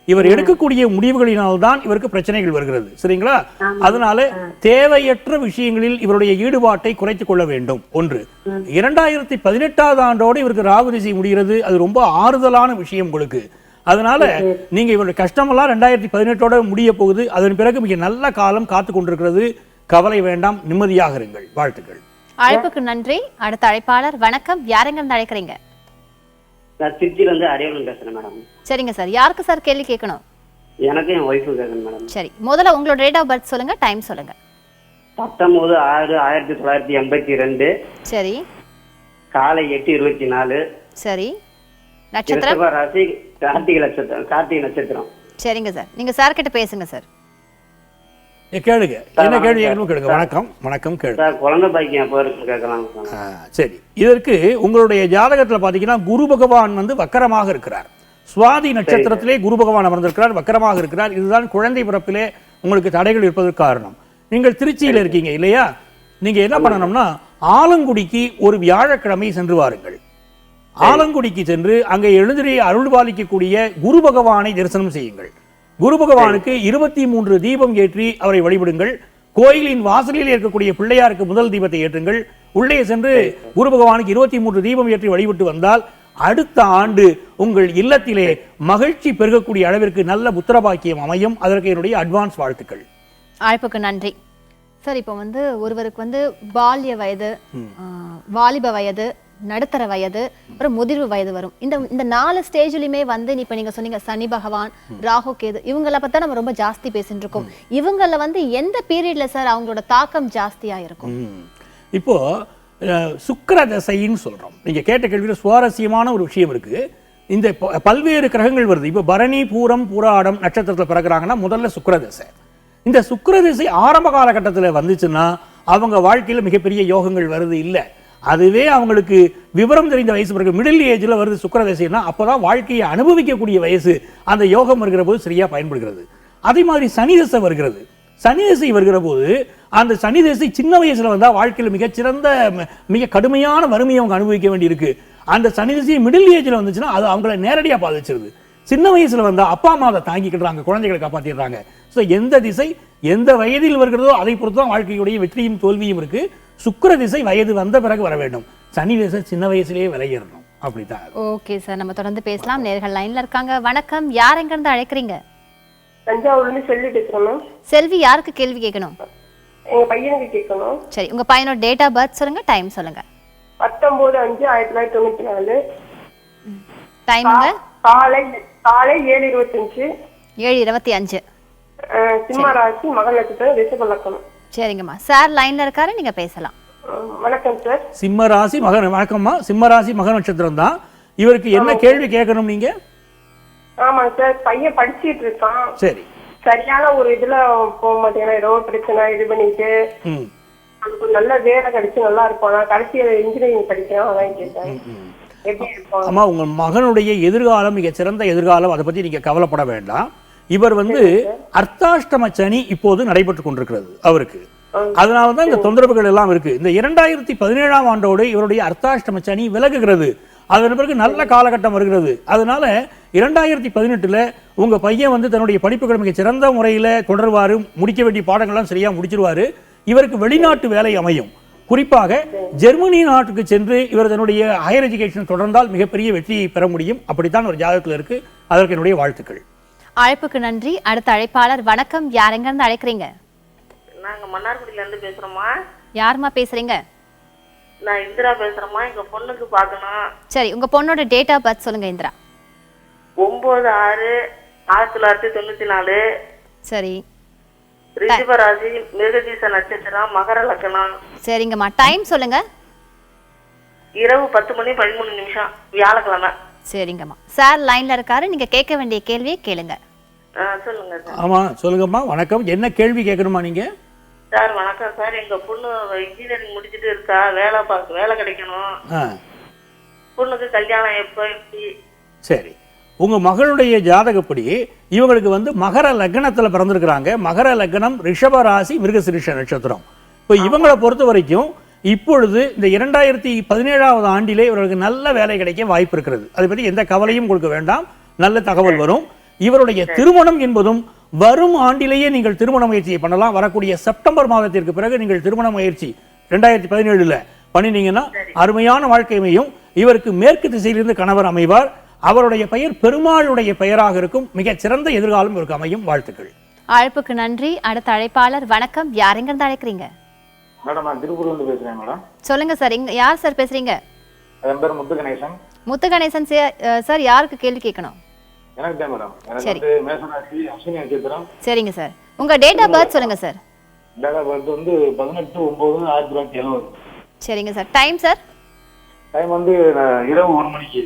இவர் எடுக்கக்கூடிய முடிவுகளினால்தான் இவருக்கு பிரச்சனைகள் வருகிறது. சரிங்களா? அதனால தேவையற்ற விஷயங்களில் இவருடைய ஈடுபாட்டை குறைத்துக் கொள்ள வேண்டும். ஒன்று. 2018 ஆண்டோடு இவருக்கு ராகு திசை முடிகிறது. அது ரொம்ப ஆறுதலான விஷயம் உங்களுக்கு. அதனால நீங்க இவருடைய கஷ்டமெல்லாம் 2018 முடிய போகுது. அதன் பிறகு மிக நல்ல காலம் காத்து கொண்டிருக்கிறது. கவலை வேண்டாம், நிம்மதியாக இருங்கள். வாழ்த்துக்கள். அழைப்புக்கு நன்றி. அடுத்த அழைப்பாளர் வணக்கம். யாரெங்க இருந்து அழைக்கிறீங்க? நான் திருச்சியில இருந்து அரியவன் பேசுறேன் மேடம். சரிங்க சார், யாருக்கு சார் கேள்வி கேட்கணும்? எனக்கு என் ஒய்ஃபு கேட்கணும் மேடம். சரி, முதல்ல உங்களோட டேட் ஆஃப் பர்த் சொல்லுங்க, டைம் சொல்லுங்க. 19/6/1982. சரி. காலை 8:24. சரி. நட்சத்திரம் ராசி கார்த்திகை நட்சத்திரம். சரிங்க சார், நீங்க சார் கிட்ட பேசுங்க சார். கேளுங்க, என்ன கேள்வி கேளுங்க. வணக்கம். வணக்கம். கேளுங்க. குழந்தை பாக்கியம் எப்போ இருக்கு கேட்கலாம். சரி, இதற்கு உங்களுடைய ஜாதகத்துல பாத்தீங்கன்னா குரு பகவான் வந்து வக்கரமாக இருக்கிறார். சுவாதி நட்சத்திரத்திலே குரு பகவான் அமர்ந்திருக்கிறார், வக்கரமாக இருக்கிறார். இதுதான் குழந்தை பிறப்பிலே உங்களுக்கு தடைகள் இருப்பதற்கு காரணம். நீங்கள் திருச்சியில இருக்கீங்க இல்லையா? நீங்க என்ன பண்ணணும்னா ஆலங்குடிக்கு ஒரு வியாழக்கிழமை சென்று வாருங்கள். ஆலங்குடிக்கு சென்று அங்கே எழுந்திரி அருள்பாலிக்கக்கூடிய குரு பகவானை தரிசனம் செய்யுங்கள். குரு பகவானுக்கு 23 தீபம் ஏற்றி அவரை வழிபடுங்கள். கோயிலின் வாசலில் இருக்கக்கூடிய பிள்ளையாருக்கு முதல் தீபத்தை ஏற்றுங்கள். உள்ளே சென்று குரு பகவானுக்கு 23 தீபம் ஏற்றி வழிபட்டு வந்தால் அடுத்த ஆண்டு உங்கள் இல்லத்திலே மகிழ்ச்சி பெருகக்கூடிய அளவிற்கு நல்ல புத்திரபாக்கியம் அமையும். அதற்கு என்னுடைய அட்வான்ஸ் வாழ்த்துக்கள். அழைப்புக்கு நன்றி சார். இப்போ வந்து ஒருவருக்கு வந்து பால்ய வயது, வாலிப வயது, நடுத்தர வயது, அப்புறம் முதிர்வு வயது வரும். இந்த 4 ஸ்டேஜ்லயுமே வந்து இப்ப நீங்க சொன்னீங்க சனி பகவான், ராகு கேது, இவங்கள பத்தி நம்ம ரொம்ப ஜாஸ்தி பேசிட்டு இருக்கோம். இவங்கள வந்து எந்த பீரியட்ல சார் அவங்களோட தாக்கம் ஜாஸ்தியா இருக்கும்? இப்போ சுக்கிர தசைன்னு சொல்றோம். நீங்க கேட்ட கேள்வியில சுவாரஸ்யமான ஒரு விஷயம் இருக்கு. இந்த பல்வேறு கிரகங்கள் வருது. இப்போ பரணி, பூரம், பூராடம் நட்சத்திரத்துல பிறகுறாங்கன்னா முதல்ல சுக்கிர தசை. இந்த சுக்கிர தசை ஆரம்ப காலகட்டத்தில் வந்துச்சுன்னா அவங்க வாழ்க்கையில மிகப்பெரிய யோகங்கள் வருது இல்லை. அதுவே அவங்களுக்கு விவரம் தெரிந்த வயசு பிறகு மிடில் ஏஜ்ல வருது சுக்கிர தசைன்னா அப்போதான் வாழ்க்கையை அனுபவிக்கக்கூடிய வயசு. அந்த யோகம் வருகிற போது சரியா பயன்படுகிறது. அதே மாதிரி சனி தசை வருகிறது. சனி தசை வருகிற போது அந்த சனி தசை சின்ன வயசுல வந்தா வாழ்க்கையில் மிகச்சிறந்த மிக கடுமையான வறுமையை அவங்க அனுபவிக்க வேண்டியிருக்கு. அந்த சனி தசை மிடில் ஏஜ்ல வந்துச்சுன்னா அது அவங்கள நேரடியா பாதிச்சிருது. சின்ன வயசுல வந்தா அப்பா அம்மா அதை தாங்கிக்கிடுறாங்க, குழந்தைகளை காப்பாற்றிடுறாங்க. ஸோ எந்த திசை எந்த வயதில் வருகிறதோ அதை பொறுத்து தான் வாழ்க்கையுடைய வெற்றியும் தோல்வியும் இருக்கு. சுக்கிர திசை வயது வந்த பிறகு வர வேண்டும். சனி திசை சின்ன வயசுலேயே விளையிடணும். அப்படித்தான். ஓகே சார், நம்ம தொடர்ந்து பேசலாம். நேர்கள் லைன்ல இருக்காங்க. வணக்கம், யார் எங்க இருந்து அழைக்கிறீங்க? தஞ்சாவூர்ல இருந்து செல்வி பேசுறேன். செல்வி, யாருக்கு கேள்வி கேட்கணும்? எங்க பையனுக்கு கேட்கணும். சரி, உங்க பையனோட டேட் ஆஃப் பர்த் சொல்லுங்க, டைம் சொல்லுங்க. 19/5/1994. டைமுங்க? காலை 7:25. 7:25. சிம்ம ராசி, மக நட்சத்திரம், ரிஷப லக்னம். சரிங்கம்மா, சார் லைன்ல இருக்காரு, நீங்க பேசலாம். வணக்கம் சார். சிம்ம ராசி மக, வணக்கம்மா. சிம்ம ராசி மக நட்சத்திரம் தான். இவருக்கு என்ன கேள்வி கேட்கணும் நீங்க? ஆமாங்க சார், பையன் படிச்சிட்டு இருக்கான். சரி. சரியான ஒரு இதுல போக மாட்டேங்கிறான். ஏதோ பிரச்சனை இது பண்ணிட்டு அதுக்கு நல்ல வேலை கிடைச்சு நல்லா இருப்பான். கடைசியில இன்ஜினியரிங் படிக்கிறான். அதான் கேட்டேன், எப்படி இருப்பான்? அம்மா, உங்க மகனுடைய எதிர்காலம் மிக சிறந்த எதிர்காலம். அதை பத்தி நீங்க கவலைப்பட வேண்டாம். இவர் அர்த்தாஷ்டம சனி இப்போது நடைபெற்று கொண்டிருக்கிறது அவருக்கு. அதனாலதான் இந்த தொந்தரவுகள் எல்லாம் இருக்கு. இந்த 2017ஆம் ஆண்டோடு இவருடைய அர்த்தாஷ்டம சனி விலகுகிறது. அதன் பிறகு நல்ல காலகட்டம் வருகிறது. அதனால 2018ல் உங்க பையன் தன்னுடைய படிப்புகள் மிக சிறந்த முறையில தொடர்வாரு. முடிக்க வேண்டிய பாடங்கள்லாம் சரியா முடிச்சிருவாரு. இவருக்கு வெளிநாட்டு வேலை அமையும். குறிப்பாக ஜெர்மனி நாட்டுக்கு சென்று இவர் தன்னுடைய ஹையர் எஜுகேஷன் தொடர்ந்தால் மிகப்பெரிய வெற்றியை பெற முடியும். அப்படித்தான் ஒரு ஜாதகத்தில் இருக்கு. அதற்கு என்னுடைய வாழ்த்துக்கள். அழைப்புக்கு நன்றி. அடுத்த அழைப்பாளர், வணக்கம், யார் எங்க இருந்து அழைக்கிறீங்க? நாங்க மன்னார்குடியில இருந்து பேசுறோமா. யாருமா பேசுறீங்க? நான் இந்திரா பேசுறேம்மா. எங்க பொண்ணுக்கு பார்க்கணும். சரி, உங்க பொண்ணோட டேட் ஆஃப் பர்த் சொல்லுங்க இந்திரா. 9/6/1994. சரி. ரிஷப ராசி, மிருகசீரிஷ நட்சத்திரம், மகர லக்னம். சரிங்கம்மா, டைம் சொல்லுங்க. இரவு 10:13 வியாழக்கிழமை. சரிங்கம்மா, சார் லைன்ல இருக்காரு, நீங்க கேட்க வேண்டிய கேள்வியை கேளுங்க. சொல்லுங்க சார். ஆமா, சொல்லுங்கம்மா. வணக்கம், என்ன கேள்வி கேட்கணுமா நீங்க? சார் வணக்கம் சார். எங்க பொண்ணு இன்ஜினியரிங் முடிச்சிட்டு இருக்கா. வேலை கிடைக்கணும். பொண்ணுக்கு கல்யாணம் எப்ப, எப்படி? சரி, உங்க மகளுடைய ஜாதகப்படி இவங்களுக்கு மகர லக்னத்துல பிறந்திருக்கிறாங்க. மகர லக்னம், ரிஷப ராசி, மிருகசீரிஷ நட்சத்திரம். இப்போ இவங்களை பொறுத்த வரைக்கும் இப்பொழுது இந்த 2017ஆவது ஆண்டிலே இவர்களுக்கு நல்ல வேலை கிடைக்க வாய்ப்பு இருக்கிறது. அதை பற்றி எந்த கவலையும் கொடுக்க வேண்டாம். நல்ல தகவல் வரும். இவருடைய திருமணம் என்பதும் வரும் ஆண்டிலேயே நீங்கள் திருமண முயற்சியை பண்ணலாம். வரக்கூடிய செப்டம்பர் மாதத்திற்கு பிறகு நீங்கள் திருமண முயற்சி 2017ல் பண்ணினீங்கன்னா அருமையான வாழ்க்கையையும். இவருக்கு மேற்கு திசையிலிருந்து கணவர் அமைவார். அவருடைய பெயர் பெருமாளுடைய பெயராக இருக்கும். மிகச் சிறந்த எதிர்காலம் இவருக்கு அமையும். வாழ்த்துக்கள். அழைப்புக்கு நன்றி. அடுத்த அழைப்பாளர், வணக்கம், யார் எங்க இருந்து அழைக்கிறீங்க? மேடம், நான் திருப்பூர்ல இருந்து பேசுறேன் மேடம். சொல்லுங்க சார். யார் சார் பேசுறீங்க? என் பேர் முத்துகணேசன். முத்துகணேசன் சார், யாருக்கு கேள்வி கேட்கணும்? எனக்கு தான் மேடம். சரி, மேஷராசி, அஸ்வினி நட்சத்திரம். சரிங்க சார், உங்க டேட் ஆஃப் பர்த் சொல்லுங்க சார். Date of birth 18/9/1970. சரிங்க சார், டைம் சார்? டைம் இரவு 1 மணிக்கு.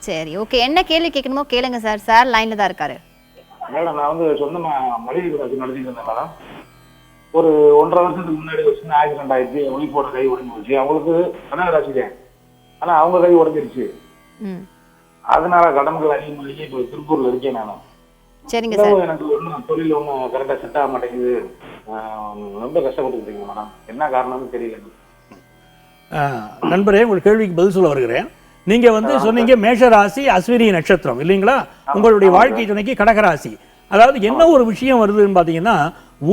சரி, ஓகே, என்ன கேள்வி கேட்கணுமோ கேளுங்க சார். சார் லைன்ல தான் இருக்காரு. மேடம், நான் சொந்தமா மளிகை கடை நடத்திட்டு இருந்தேன் மேடம். ஒரு 1.5 வருஷத்துக்கு முன்னாடி ஒரு சின்ன ஆக்சிடென்ட் ஆயிடுச்சு. ஒய்ஃபோட கை உடஞ்சி போச்சு. அவங்களுக்கு கனகராசி தான், ஆனா அவங்க கை உடஞ்சிருச்சு. அதனால கடன்கள் அதிகமாகி இப்போ திருப்பூர்ல இருக்கேன் நான். சரிங்க சார். எனக்கு ஒன்றும் தொழில் ஒன்றும் கரெக்டாக செட் ஆக மாட்டேங்குது. ரொம்ப கஷ்டப்பட்டுருக்கீங்க மேடம். என்ன காரணம்னு தெரியல. நண்பரே, உங்கள் கேள்விக்கு பதில் சொல்ல வருகிறேன். நீங்க சொன்னீங்க மேஷராசி, அஸ்வினி நட்சத்திரம் இல்லைங்களா? உங்களுடைய வாழ்க்கை துணைக்கு கடகராசி. அதாவது என்ன ஒரு விஷயம் வருதுன்னு பாத்தீங்கன்னா,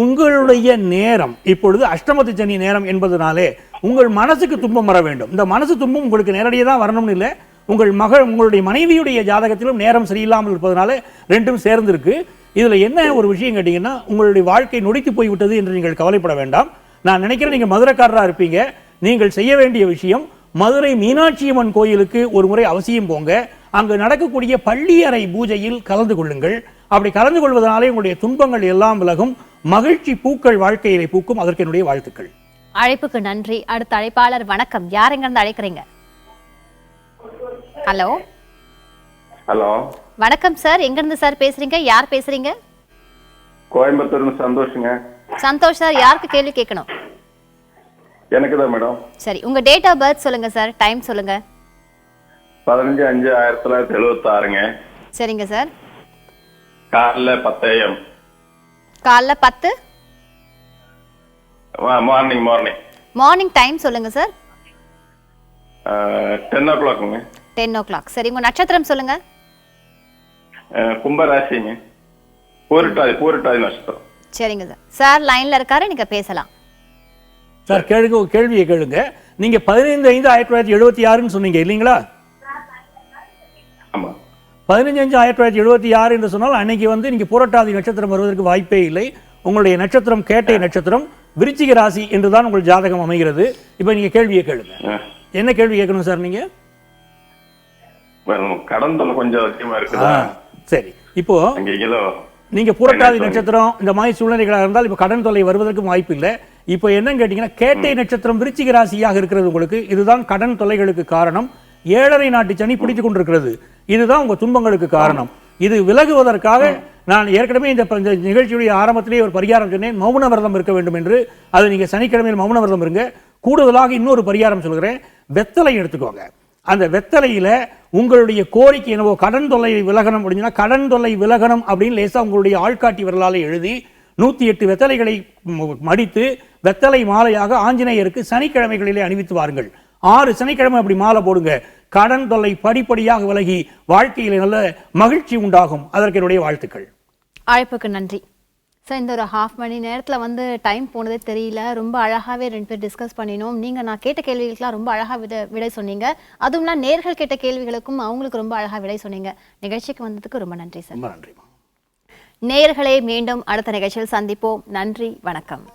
உங்களுடைய நேரம் இப்பொழுது அஷ்டமத்து சனி நேரம் என்பதனாலே உங்கள் மனசுக்கு துன்பம் வர வேண்டும். இந்த மனசு துன்பம் உங்களுக்கு நேரடியாக தான் வரணும்னு இல்லை. உங்களுடைய மனைவியுடைய ஜாதகத்திலும் நேரம் சரியில்லாமல் இருப்பதனால ரெண்டும் சேர்ந்திருக்கு. இதுல என்ன ஒரு விஷயம் கேட்டீங்கன்னா, உங்களுடைய வாழ்க்கை நொடித்து போய்விட்டது என்று நீங்கள் கவலைப்பட வேண்டாம். நான் நினைக்கிறேன் நீங்க மதுரைக்காரராக இருப்பீங்க. நீங்கள் செய்ய வேண்டிய விஷயம், மதுரை மீனாட்சி அம்மன் கோயிலுக்கு ஒரு முறை அவசியம் போங்க. அங்கு நடக்கக்கூடிய பள்ளியறை பூஜையில் கலந்து கொள்ளுங்கள். அப்படி கலந்து கொள்வதனாலே உங்களுடைய துன்பங்கள் எல்லாம் விலகும். மகிழ்ச்சி பூக்கள் வாழ்க்கையிலே பூக்கும். அதற்கு என்னுடைய வாழ்த்துக்கள். அழைப்புக்கு நன்றி. அடுத்த அழைப்பாளர், வணக்கம், யார் எங்க இருந்து அழைக்கிறீங்க? ஹலோ. ஹலோ, வணக்கம் சார், எங்க இருந்து சார் பேசுறீங்க? யார் பேசுறீங்க? கோயம்புத்தூர்ல சந்தோஷங்க. சந்தோஷ் சார், யாருக்கு கேள்வி கேட்கணும்? எனக்கு தான் மேடம். சரி, உங்க டேட் ஆஃப் பர்த் சொல்லுங்க சார். டைம் சொல்லுங்க. 15/5/1976ங்க. சரிங்க சார். காலைல 10 AM. காலைல 10? மார்னிங். மார்னிங் டைம் சொல்லுங்க சார். 10 o'clockங்க. 10 o'clock. சரி, உங்க நட்சத்திரம் சொல்லுங்க. கும்பராசிங்க. பூரட்டாதி நட்சத்திரம். சரிங்க சார். சார் லைன்ல இருக்காரு, நீங்க பேசலாம். சார் கேளுங்க, கேள்வியை கேளுங்க. நீங்க 15/5/1976ன்னு சொன்னீங்க இல்லைங்களா? 15/5/1976 என்று சொன்னால் அன்னைக்கு வந்து நீங்க புரட்டாதி நட்சத்திரம் வருவதற்கு வாய்ப்பே இல்லை. உங்களுடைய நட்சத்திரம் கேட்டை நட்சத்திரம், விருச்சிக ராசி என்றுதான் உங்கள் ஜாதகம் அமைகிறது. இப்ப நீங்க கேள்வியை கேளுங்க. என்ன கேள்வி கேட்கணும் சார் நீங்க? கடன் தொல்லை கொஞ்சம் அதிகமா இருக்குதா? சரி, இப்போ நீங்க புரட்டாதி நட்சத்திரம் இந்த மாதிரி சூழ்நிலைகளாக இருந்தால் இப்ப கடன் தொல்லை வருவதற்கு வாய்ப்பு இல்லை. இப்போ என்னன்னு கேட்டீங்கன்னா, கேட்டை நட்சத்திரம் விருச்சிக ராசியாக இருக்கிறது உங்களுக்கு. இதுதான் கடன் தொல்லைகளுக்கு காரணம். 7.5 நாட்டு சனி பிடித்துக் கொண்டிருக்கிறது. இதுதான் உங்க துன்பங்களுக்கு காரணம். இது விலகுவதற்காக நான் ஏற்கனவே இந்த நிகழ்ச்சியுடைய ஆரம்பத்திலேயே ஒரு பரிகாரம் சொன்னேன், மௌன விரதம் இருக்க வேண்டும் என்று. அது நீங்க சனிக்கிழமையில் மௌன விரதம் இருங்க. கூடுதலாக இன்னொரு பரிகாரம் சொல்கிறேன், வெத்தலை எடுத்துக்கோங்க. அந்த வெத்தலையில உங்களுடைய கோரிக்கை என்னவோ, கடன் தொல்லை விலகணும் அப்படின்னா கடன் தொல்லை விலகணும் அப்படின்னு லேசா உங்களுடைய ஆள்காட்டி விரலாலே எழுதி 108 வெத்தலைகளை மடித்து வெத்தலை மாலையாக ஆஞ்சநேயருக்கு சனிக்கிழமைகளிலே அணிவித்து வாருங்கள். 6 சனிக்கிழமை அப்படி மாலை போடுங்க. கடன் தொல்லை படிப்படியாக விலகி வாழ்க்கையில் நல்ல மகிழ்ச்சி உண்டாகும். அதற்கு என்னுடைய வாழ்த்துக்கள். அழைப்புக்கு நன்றி சார். இந்த ஒரு ஹாஃப் மணி நேரத்தில் வந்து டைம் போனதே தெரியல. ரொம்ப அழகாகவே 2 பேர் டிஸ்கஸ் பண்ணினோம். நீங்கள் நான் கேட்ட கேள்விகளுக்கெல்லாம் ரொம்ப அழகாக விடை சொன்னீங்க. அதுவும்னா நேர்கள் கேட்ட கேள்விகளுக்கும் அவங்களுக்கு ரொம்ப அழகாக விடை சொன்னீங்க. நிகழ்ச்சிக்கு வந்ததுக்கு ரொம்ப நன்றி சார். ரொம்ப நன்றி. நேயர்களே, மீண்டும் அடுத்த நிகழ்ச்சியில் சந்திப்போம். நன்றி, வணக்கம்.